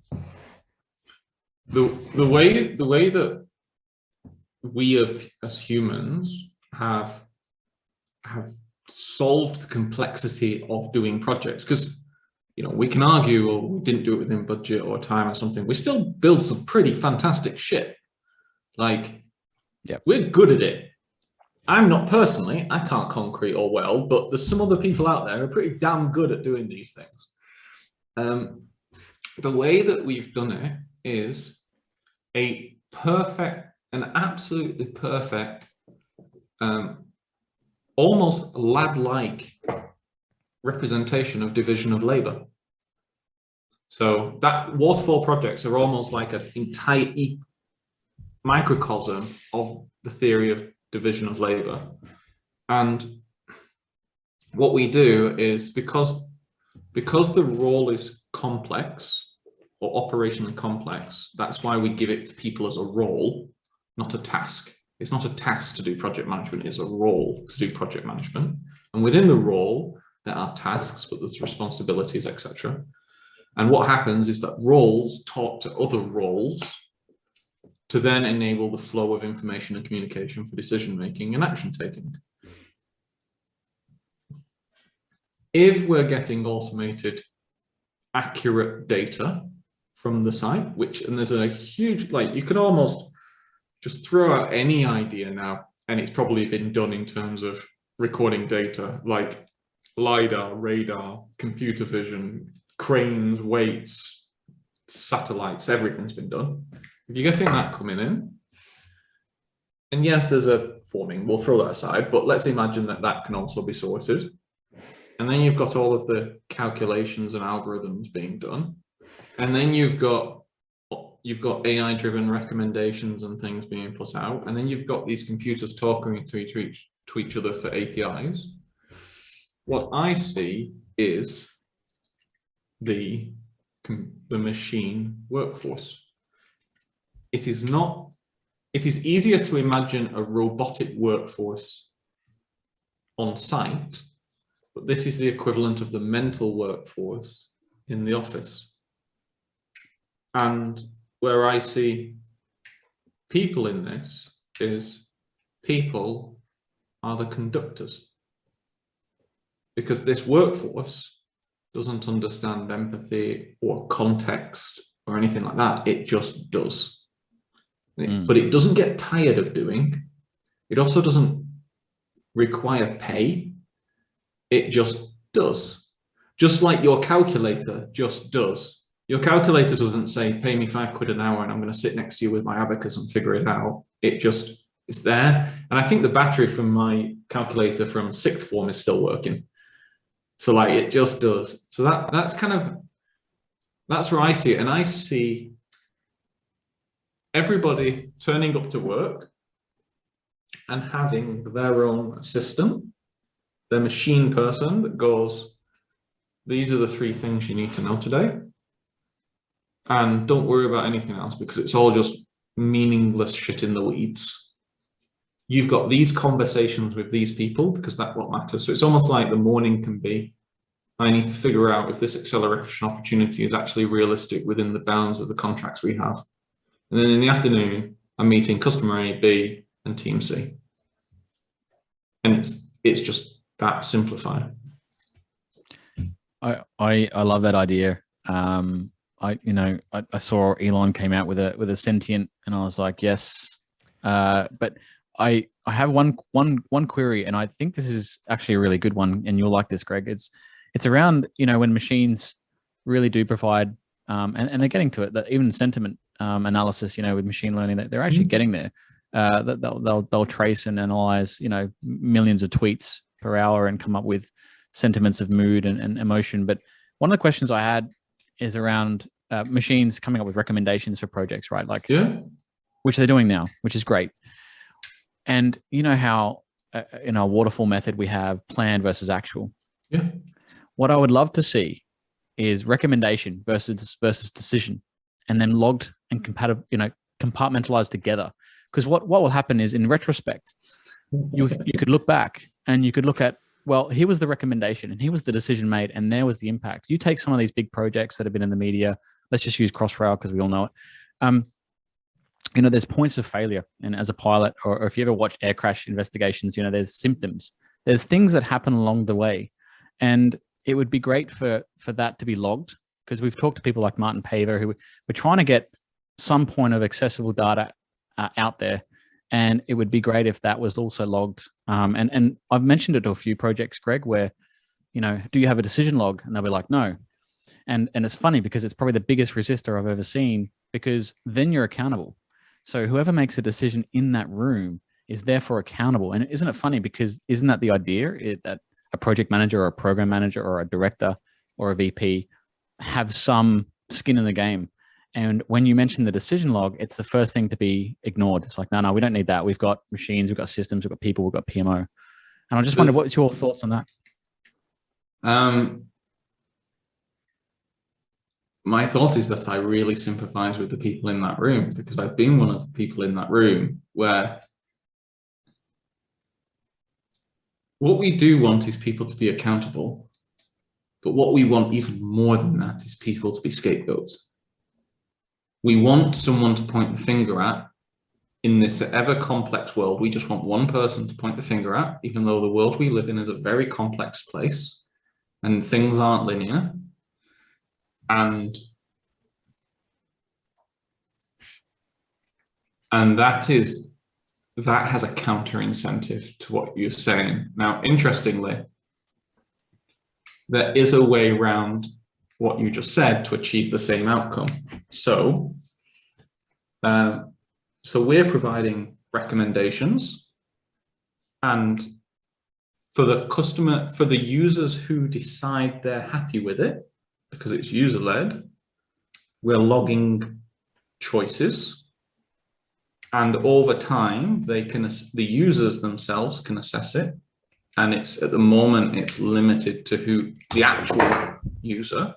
the way that we as humans have solved the complexity of doing projects, because you know, we can argue, well, we didn't do it within budget or time or something. We still build some pretty fantastic shit. Like, we're good at it. I'm not personally, I can't concrete or weld, but there's some other people out there who are pretty damn good at doing these things. The way that we've done it is an absolutely perfect, almost lab-like representation of division of labor. So that waterfall projects are almost like an entire microcosm of the theory of division of labor. And what we do is, because the role is complex or operationally complex, that's why we give it to people as a role, not a task. It's not a task to do project management, it's a role to do project management. And within the role, there are tasks, but there's responsibilities, etc. And what happens is that roles talk to other roles to then enable the flow of information and communication for decision making and action taking. If we're getting automated, accurate data from the site, and there's a huge, like, you can almost just throw out any idea now, and it's probably been done in terms of recording data, like LiDAR, radar, computer vision, cranes, weights, satellites, everything's been done. If you're getting that coming in, and yes, there's a forming, we'll throw that aside, but let's imagine that that can also be sorted. And then you've got all of the calculations and algorithms being done. And then you've got AI-driven recommendations and things being put out. And then you've got these computers talking to each other for APIs. What I see is the machine workforce. It is easier to imagine a robotic workforce on site, but this is the equivalent of the mental workforce in the office. And where I see people in this is people are the conductors, because this workforce doesn't understand empathy or context or anything like that. It just does. But it doesn't get tired of doing. It also doesn't require pay. It just does. Just like your calculator just does. Your calculator doesn't say, pay me £5 an hour and I'm going to sit next to you with my abacus and figure it out. It just is there. And I think the battery from my calculator from sixth form is still working. So like, it just does. So that's where I see it. And I see everybody turning up to work and having their own system, their machine person that goes, these are the 3 things you need to know today. And don't worry about anything else, because it's all just meaningless shit in the weeds. You've got these conversations with these people because that's what matters. So it's almost like the morning can be, I need to figure out if this acceleration opportunity is actually realistic within the bounds of the contracts we have. And then in the afternoon, I'm meeting customer A, B, and team C. And it's just that simplified. I love that idea. I saw Elon came out with a sentient, and I was like, yes. But I have one query, and I think this is actually a really good one, and you'll like this, Greg. It's around, when machines really do provide, and they're getting to it, that even sentiment analysis, with machine learning, that they're actually getting there. That they'll trace and analyze, millions of tweets per hour and come up with sentiments of mood and emotion. But one of the questions I had is around machines coming up with recommendations for projects, right? Like, which they're doing now, which is great. And you know how in our waterfall method, we have planned versus actual. Yeah. What I would love to see is recommendation versus decision, and then logged and compartmentalized together. Because what will happen is, in retrospect, you could look back and you could look at, well, here was the recommendation and here was the decision made and there was the impact. You take some of these big projects that have been in the media. Let's just use Crossrail because we all know it. There's points of failure. And as a pilot, or if you ever watch air crash investigations, there's symptoms. There's things that happen along the way. And it would be great for that to be logged, because we've talked to people like Martin Paver, who we're trying to get some point of accessible data out there. And it would be great if that was also logged. And I've mentioned it to a few projects, Greg, where, do you have a decision log? And they'll be like, no. And it's funny because it's probably the biggest resistor I've ever seen, because then you're accountable. So whoever makes a decision in that room is therefore accountable. And isn't it funny, because isn't that the idea, that a project manager or a program manager or a director or a VP have some skin in the game? And when you mention the decision log, it's the first thing to be ignored. It's like, no, we don't need that. We've got machines, we've got systems, we've got people, we've got PMO. And I just wonder, what's your thoughts on that? My thought is that I really sympathize with the people in that room, because I've been one of the people in that room where what we do want is people to be accountable. But what we want even more than that is people to be scapegoats. We want someone to point the finger at. In this ever complex world, we just want one person to point the finger at, even though the world we live in is a very complex place and things aren't linear. And that has a counter incentive to what you're saying. Now, interestingly, there is a way around what you just said to achieve the same outcome. So we're providing recommendations, and for the customer, for the users who decide they're happy with it, because it's user-led, we're logging choices, and over time the users themselves can assess it. And it's, at the moment, it's limited to who the actual user.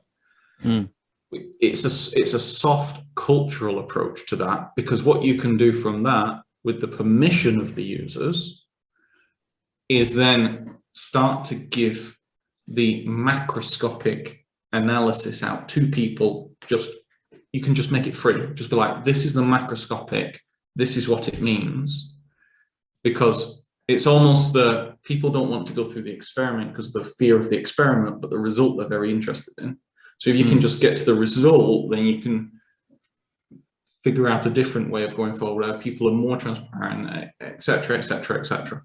It's a soft cultural approach to that, because what you can do from that, with the permission of the users, is then start to give the macroscopic analysis out to people. You can just make it free. Just be like, this is the macroscopic, this is what it means. Because it's almost the people don't want to go through the experiment because of the fear of the experiment, but the result they're very interested in. So if you can just get to the result, then you can figure out a different way of going forward, where people are more transparent, et cetera, et cetera, et cetera.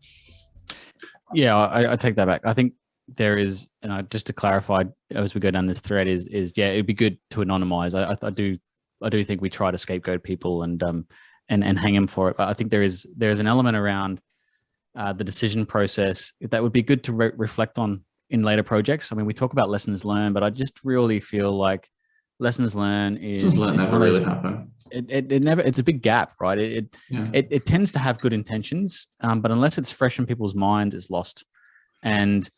Yeah, I take that back. I think there is, just to clarify as we go down this thread, is it'd be good to anonymize. I do think we try to scapegoat people and hang them for it. But I think there is an element around the decision process that would be good to reflect on in later projects. I mean, we talk about lessons learned, but I just really feel like lessons learned never really happen. It never. It's a big gap, right? It tends to have good intentions, but unless it's fresh in people's minds, it's lost. And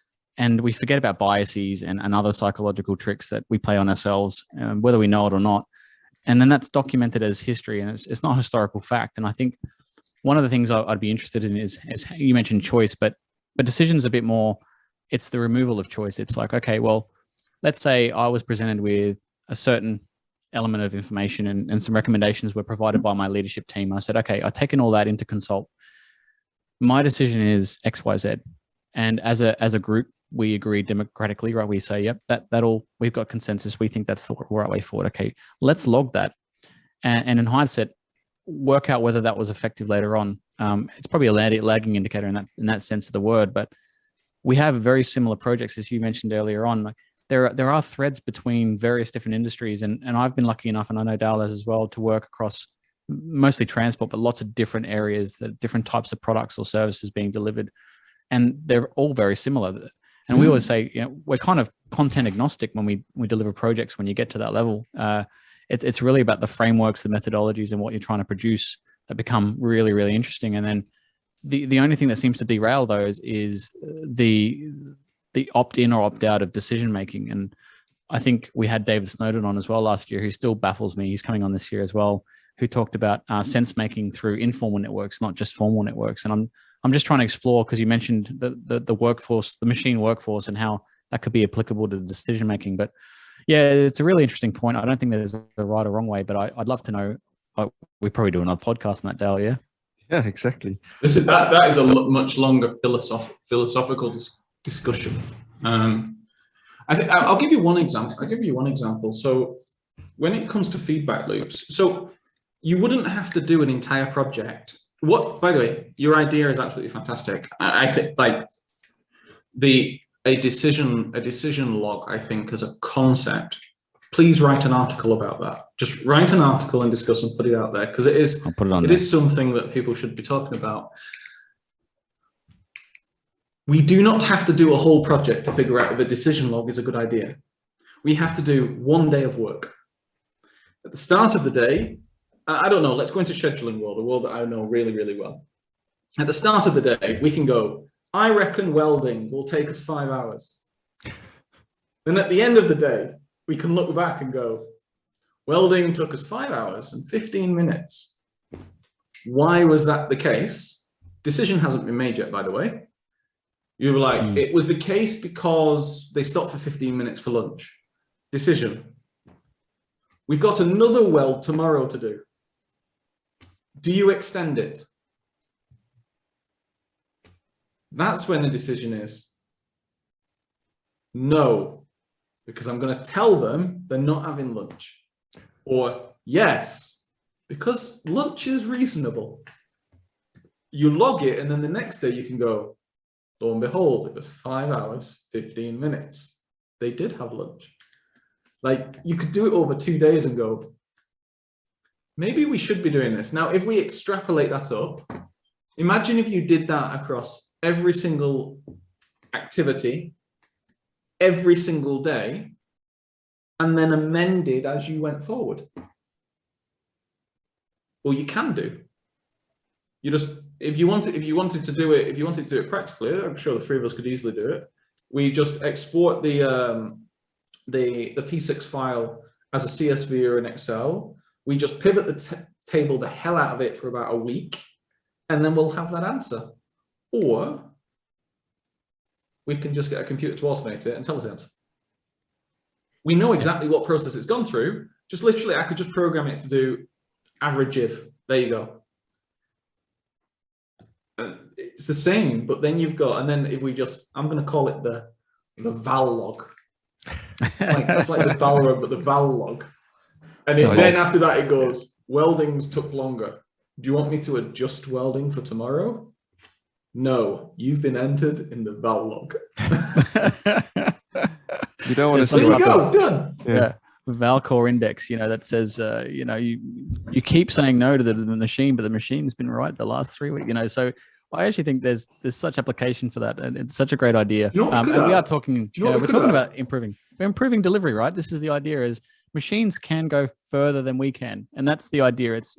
we forget about biases and other psychological tricks that we play on ourselves, whether we know it or not. And then that's documented as history, and it's not historical fact. And I think one of the things I'd be interested in is you mentioned choice, but decision's a bit more. It's the removal of choice. It's like, okay, well, let's say I was presented with a certain element of information and some recommendations were provided by my leadership team. I said, okay, I've taken all that into consult. My decision is X, Y, Z. And as a group, we agree democratically, right? We say, yep, that'll, we've got consensus. We think that's the right way forward. Okay, let's log that. And in hindsight, work out whether that was effective later on. It's probably a lagging indicator in that sense of the word, but we have very similar projects, as you mentioned earlier on. Like there are threads between various different industries, and I've been lucky enough, and I know Dale has as well, to work across mostly transport, but lots of different areas, that different types of products or services being delivered. and they're all very similar. And we always say, you know, we're kind of content agnostic when we deliver projects. When you get to that level, it's really about the frameworks, the methodologies, and what you're trying to produce that become really, really interesting. And then the only thing that seems to derail those is the opt-in or opt-out of decision making. And I think we had David Snowden on as well last year, who still baffles me. He's coming on this year as well, who talked about sense making through informal networks, not just formal networks. And I'm just trying to explore, because you mentioned the workforce, the machine workforce, and how that could be applicable to decision making. But yeah, it's a really interesting point. I don't think there's a right or wrong way, but I'd love to know. We probably do another podcast on that, Dale. Yeah. Yeah, exactly. That is a much longer philosophical discussion. I think I'll give you one example. So when it comes to feedback loops, so you wouldn't have to do an entire project. By the way, your idea is absolutely fantastic. I think like a decision log, I think, as a concept, please write an article about that. Just write an article and discuss and put it out there, because it is something that people should be talking about. We do not have to do a whole project to figure out if a decision log is a good idea. We have to do one day of work. At the start of the day, I don't know, let's go into scheduling world, a world that I know really, really well. At the start of the day, we can go, I reckon welding will take us 5 hours. Then at the end of the day, we can look back and go, welding took us 5 hours and 15 minutes. Why was that the case? Decision hasn't been made yet, by the way. You were like, it was the case because they stopped for 15 minutes for lunch. Decision. We've got another weld tomorrow to do. Do you extend it? That's when the decision is no, because I'm going to tell them they're not having lunch. Or yes, because lunch is reasonable. You log it, and then the next day you can go, lo and behold, it was 5 hours, 15 minutes. They did have lunch. Like, you could do it over 2 days and go, maybe we should be doing this. Now, if we extrapolate that up, imagine if you did that across every single activity, every single day, and then amended as you went forward. Well, you can do. You just, if you wanted to do it practically, I'm sure the three of us could easily do it. We just export the P6 file as a CSV or an Excel. We just pivot the table the hell out of it for about a week, and then we'll have that answer. Or we can just get a computer to automate it and tell us the answer. We know exactly what process it's gone through. Just literally, I could just program it to do average if. There you go. It's the same, but then you've got, and then if we just, I'm going to call it the val log. Like, that's like the Valorant, but the val log. And then after that, it goes, welding took longer. Do you want me to adjust welding for tomorrow? No, you've been entered in the val log. You don't want to. There you go, done. Yeah. Val core index, that says, you keep saying no to the machine, but the machine's been right the last 3 weeks, so I actually think there's such application for that, and it's such a great idea. And we are talking, we're talking about improving. We're improving delivery, right? This is the idea: is machines can go further than we can, and that's the idea. It's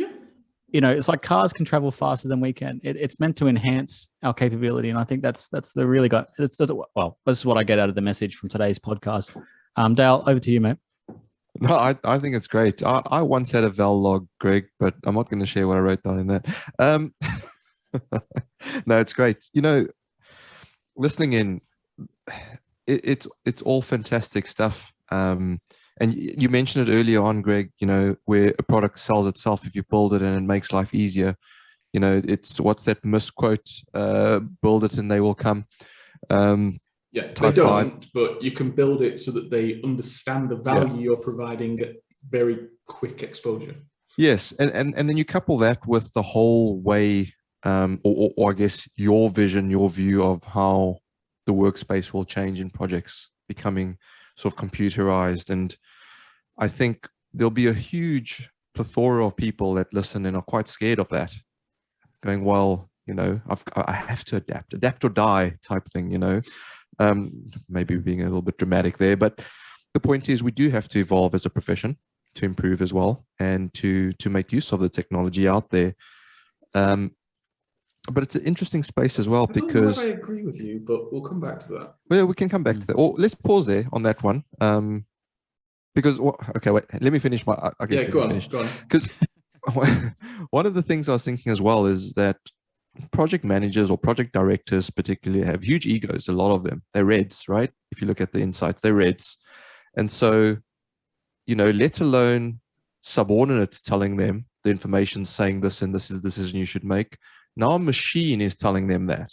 it's like cars can travel faster than we can. It's meant to enhance our capability, and I think that's the really this is what I get out of the message from today's podcast. Dale, over to you, mate. No, I think it's great. I once had a val log, Greg, but I'm not going to share what I wrote down in that. No, it's great. Listening in, it's all fantastic stuff. And you mentioned it earlier on, Greg, where a product sells itself if you build it and it makes life easier. It's what's that misquote? Build it and they will come. Yeah, they don't, but you can build it so that they understand the value you're providing at very quick exposure. Yes, and then you couple that with the whole way, or I guess your vision, your view of how the workspace will change in projects becoming sort of computerized. And I think there'll be a huge plethora of people that listen and are quite scared of that, going, well, you know, I have to adapt or die type thing, you know. Maybe being a little bit dramatic there, but the point is we do have to evolve as a profession to improve as well, and to make use of the technology out there. But it's an interesting space as well, because I agree with you, but we'll come back to that. Well, we can come back to that. Or let's pause there on that one. Because okay, wait, let me finish my. I guess Go on. Because one of the things I was thinking as well is that project managers or project directors particularly have huge egos. A lot of them, they're reds, right? If you look at the insights, they're reds, and so, you know, let alone subordinates telling them the information saying this and this is the decision you should make. Now a machine is telling them that.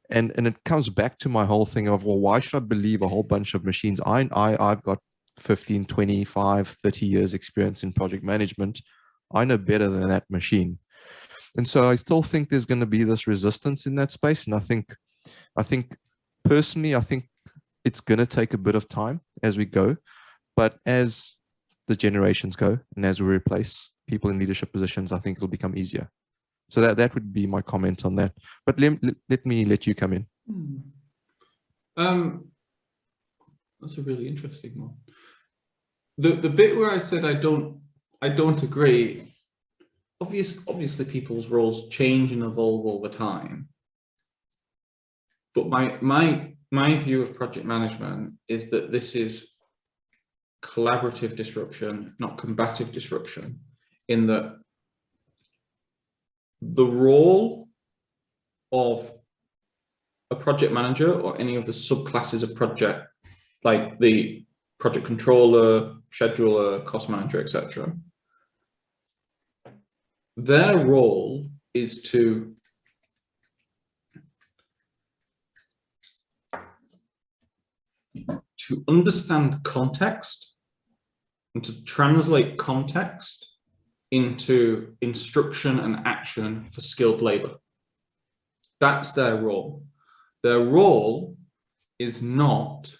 And it comes back to my whole thing of, well, why should I believe a whole bunch of machines? I've got 15, 25, 30 years experience in project management. I know better than that machine. And so I still think there's going to be this resistance in that space. And I think personally, I think it's going to take a bit of time as we go. But as the generations go and as we replace people in leadership positions, I think it'll become easier. So that would be my comment on that. But let me let you come in. That's a really interesting one. The bit where I said I don't agree. Obviously, people's roles change and evolve all the time. But my view of project management is that this is collaborative disruption, not combative disruption, in that the role of a project manager or any of the subclasses of project, like the project controller, scheduler, cost manager, etc., their role is to understand context and to translate context into instruction and action for skilled labor. That's their role. Their role is not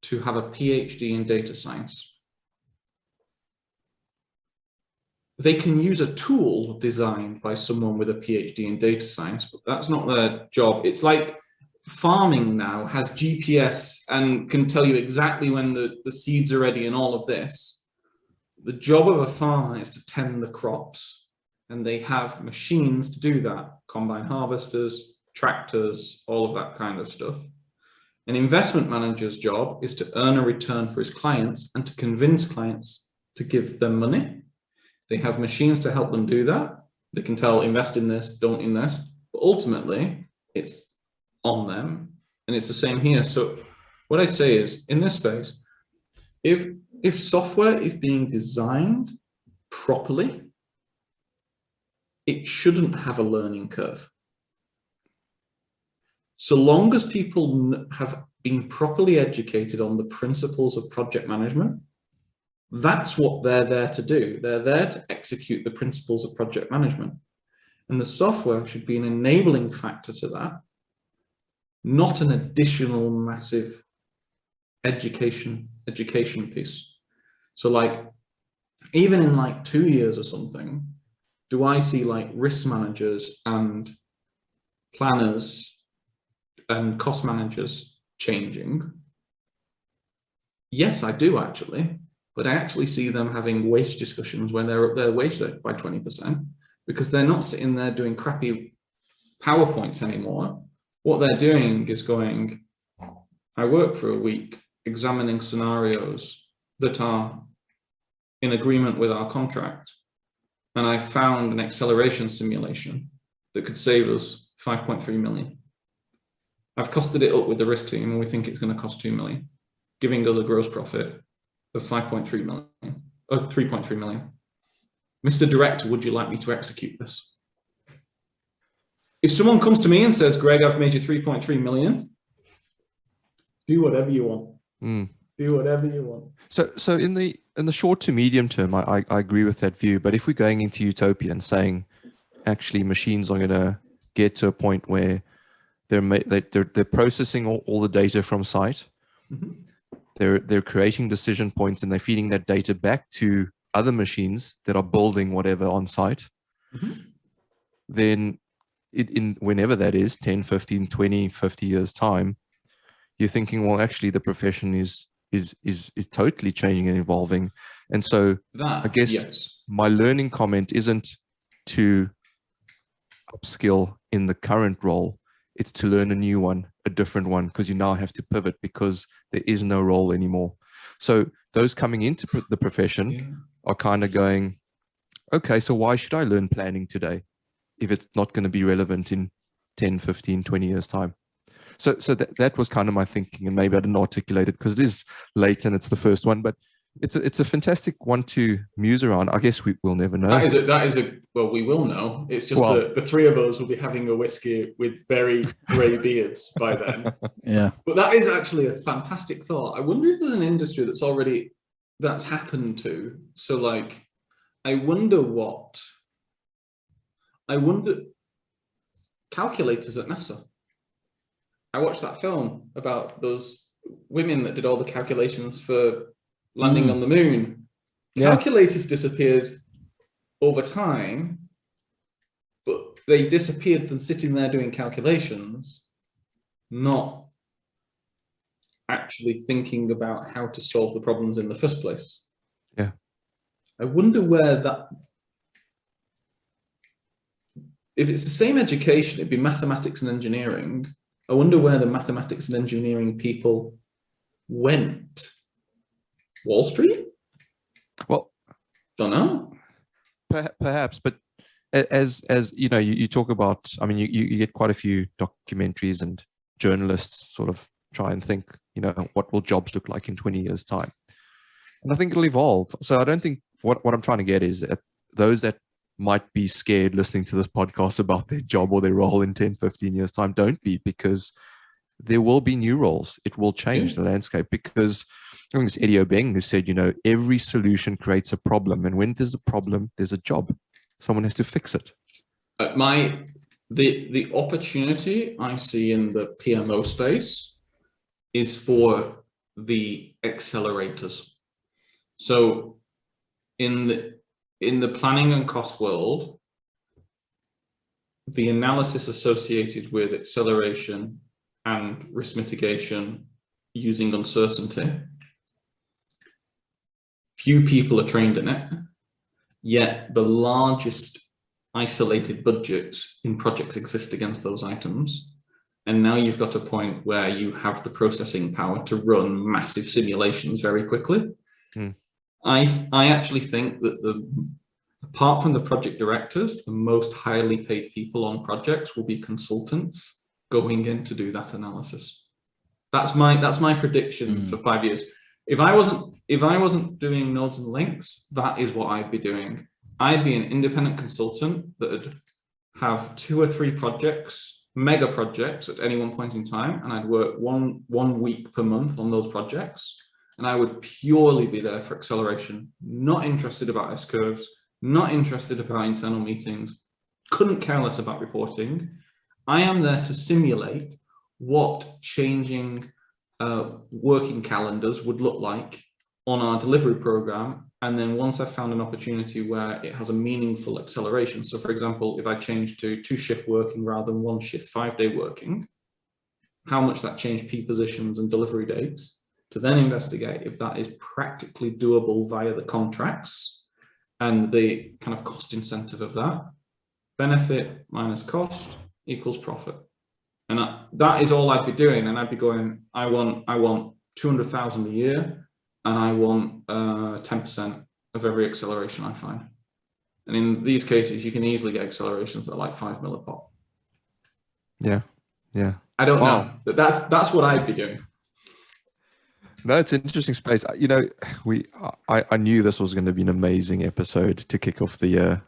to have a PhD in data science. They can use a tool designed by someone with a PhD in data science, but that's not their job. It's like farming now has GPS and can tell you exactly when the seeds are ready and all of this. The job of a farmer is to tend the crops, and they have machines to do that. Combine harvesters, tractors, all of that kind of stuff. An investment manager's job is to earn a return for his clients and to convince clients to give them money. They have machines to help them do that. They can tell, invest in this, don't invest, but ultimately it's on them, and it's the same here. So what I'd say is, in this space, if software is being designed properly, it shouldn't have a learning curve. So long as people have been properly educated on the principles of project management, that's what they're there to do. They're there to execute the principles of project management. And the software should be an enabling factor to that, not an additional massive education piece. So like, even in like 2 years or something, do I see like risk managers and planners and cost managers changing? Yes, I do actually, but I actually see them having wage discussions when they're up their wage by 20%, because they're not sitting there doing crappy PowerPoints anymore. What they're doing is going, I work for a week examining scenarios that are in agreement with our contract, and I found an acceleration simulation that could save us 5.3 million. I've costed it up with the risk team, and we think it's going to cost 2 million, giving us a gross profit of 5.3 million, or 3.3 million. Mr. Director, would you like me to execute this? If someone comes to me and says, Greg, I've made you 3.3 million, do whatever you want. Do whatever you want. So in the short to medium term, I agree with that view. But if we're going into utopia and saying, actually, machines are going to get to a point where they're processing all the data from site, they're creating decision points, and they're feeding that data back to other machines that are building whatever on site. then in whenever that is, 10, 15, 20, 50 years time, you're thinking, well, actually the profession is totally changing and evolving. And so I guess yes. my learning comment isn't to upskill in the current role, it's to learn a new one, a different one, because you now have to pivot because there is no role anymore. So those coming into the profession are kind of going, okay, so why should I learn planning today if it's not going to be relevant in 10, 15, 20 years time? So that was kind of my thinking, and maybe I didn't articulate it because it is late and it's the first one, but it's a fantastic one to muse around. I guess we'll never know. Well, we will know. It's just the three of us will be having a whiskey with very grey beards by then. Yeah. But that is actually a fantastic thought. I wonder if there's an industry that's happened to. So like, I wonder calculators at NASA. I watched that film about those women that did all the calculations for landing on the moon. Yeah. Calculators disappeared over time, but they disappeared from sitting there doing calculations, not actually thinking about how to solve the problems in the first place. Yeah. I wonder where that, if it's the same education, it'd be mathematics and engineering. I wonder where the mathematics and engineering people went. Wall Street? Well, don't know. Perhaps, but as you know, you talk about, I mean, you get quite a few documentaries and journalists sort of try and think, you know, what will jobs look like in 20 years time? And I think it'll evolve. So I don't think what I'm trying to get is that those that might be scared listening to this podcast about their job or their role in 10, 15 years time, don't be, because there will be new roles. It will change the landscape, because I think it's Eddie Obeng who said, you know, every solution creates a problem. And when there's a problem, there's a job. Someone has to fix it. The opportunity I see in the PMO space is for the accelerators. So in the planning and cost world, the analysis associated with acceleration and risk mitigation using uncertainty, few people are trained in it, yet the largest isolated budgets in projects exist against those items. And now you've got a point where you have the processing power to run massive simulations very quickly. I actually think that apart from the project directors, the most highly paid people on projects will be consultants going in to do that analysis. That's my prediction for 5 years. If I wasn't doing nodes and links, that is what I'd be doing. I'd be an independent consultant that would have 2 or 3 projects, mega projects at any one point in time, and I'd work one week per month on those projects. And I would purely be there for acceleration, not interested about S-curves, not interested about internal meetings, couldn't care less about reporting. I am there to simulate what changing working calendars would look like on our delivery program. And then once I've found an opportunity where it has a meaningful acceleration, so for example, if I change to 2-shift working rather than 1-shift 5-day working, how much that changed P positions and delivery dates, to then investigate if that is practically doable via the contracts and the kind of cost incentive of that. Benefit minus cost equals profit. And that is all I'd be doing. And I'd be going, I want 200,000 a year, and I want 10% of every acceleration I find. And in these cases, you can easily get accelerations that are like 5 mil a pop. Yeah. I don't know, but that's what I'd be doing. No, it's an interesting space. You know, I knew this was going to be an amazing episode to kick off the year.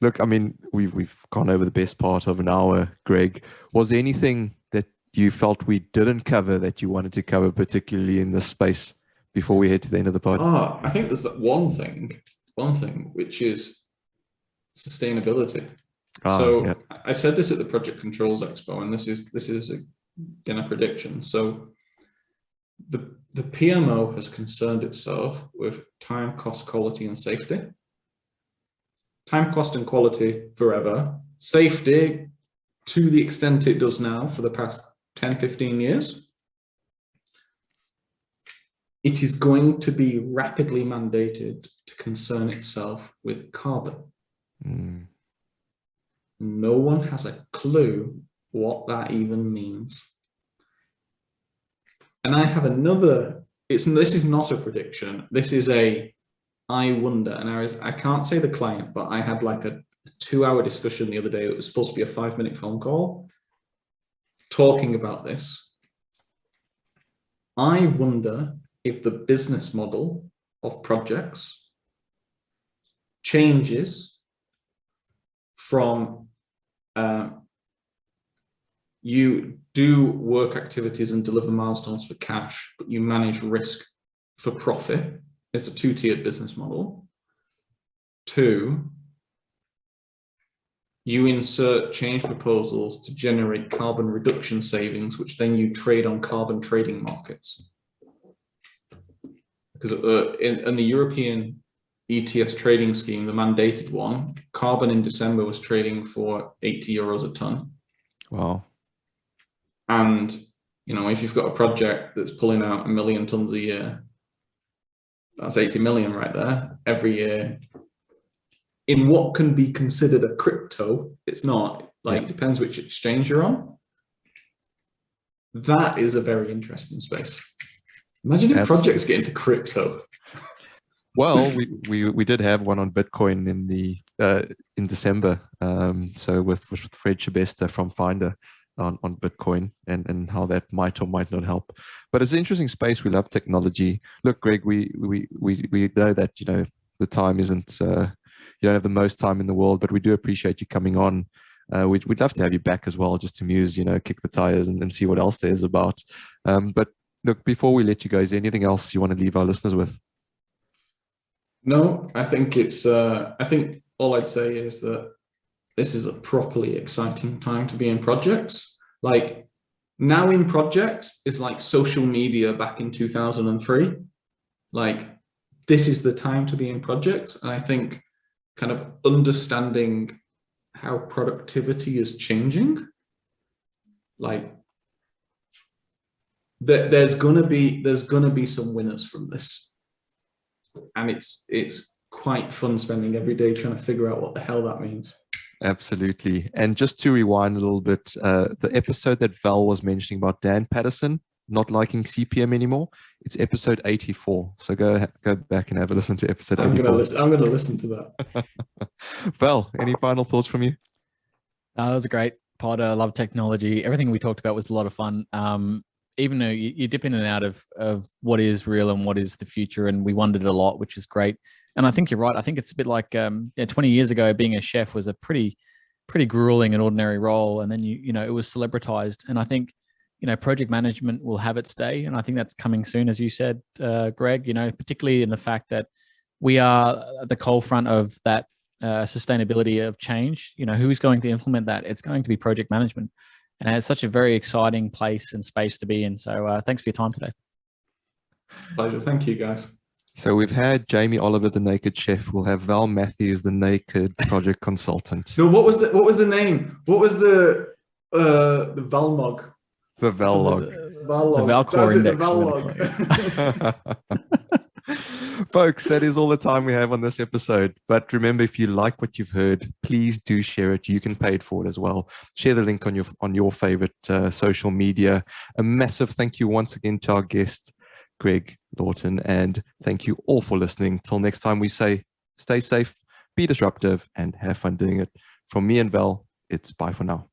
Look, I mean, we've gone over the best part of an hour, Greg. Was there anything that you felt we didn't cover that you wanted to cover, particularly in this space, before we head to the end of the pod? Oh, I think there's that one thing, which is sustainability. Yeah. I said this at the Project Controls Expo, and this is again a prediction. So the PMO has concerned itself with time, cost, quality, and safety. time, cost, and quality forever. Safety, to the extent it does now for the past 10, 15 years. It is going to be rapidly mandated to concern itself with carbon. No one has a clue what that even means. And I have another, this is not a prediction. This is I wonder, and I can't say the client, but I had like a 2-hour discussion the other day. It was supposed to be a 5-minute phone call talking about this. I wonder if the business model of projects changes from you do work activities and deliver milestones for cash, but you manage risk for profit. It's a 2-tiered business model. 2, you insert change proposals to generate carbon reduction savings, which then you trade on carbon trading markets. Because in the European ETS trading scheme, the mandated one, carbon in December was trading for 80 euros a ton. Wow. And, you know, if you've got a project that's pulling out 1 million tons a year, that's 80 million right there every year. In what can be considered a crypto, it's not, like, it depends which exchange you're on. That is a very interesting space. Imagine if projects get into crypto. Well, we did have one on Bitcoin in December. So with Fred Chibesta from Finder on Bitcoin and how that might or might not help. But it's an interesting space. We love technology. Look, Greg, we know that, you know, the time isn't, you don't have the most time in the world, but we do appreciate you coming on. We'd love to have you back as well, just to muse, you know, kick the tires and see what else there's about. But look, before we let you go, is there anything else you want to leave our listeners with? No, I think it's, I think all I'd say is that this is a properly exciting time to be in projects. Like, now in projects is like social media back in 2003. Like, this is the time to be in projects. And I think kind of understanding how productivity is changing, like, there's gonna be some winners from this. And it's quite fun spending every day trying to figure out what the hell that means. Absolutely. And just to rewind a little bit, the episode that Val was mentioning about Dan Patterson not liking CPM anymore, it's episode 84. So go back and have a listen to episode 84. I'm gonna listen to that. Val, any final thoughts from you? That was a great pod. I love technology. Everything we talked about was a lot of fun. Even though you dip in and out of what is real and what is the future, and we wondered a lot, which is great. And I think you're right. I think it's a bit like 20 years ago, being a chef was a pretty grueling and ordinary role, and then you know it was celebritized. And I think, you know, project management will have its day, and I think that's coming soon, as you said, Greg. You know, particularly in the fact that we are at the cold front of that sustainability of change. You know, who is going to implement that? It's going to be project management. And it's such a very exciting place and space to be in. So thanks for your time today. Pleasure. Thank you, guys. So we've had Jamie Oliver, the naked chef. We'll have Val Matthews, the naked project consultant. No, what was the name? What was the Valmog? The Vallog. The Valcore Index. The Vallog. Folks, that is all the time we have on this episode. But remember, if you like what you've heard, please do share it. You can pay it forward as well. Share the link on your favorite social media. A massive thank you once again to our guest, Greg Lawton, and thank you all for listening. Till next time, we say stay safe, be disruptive, and have fun doing it. From me and Val, it's bye for now.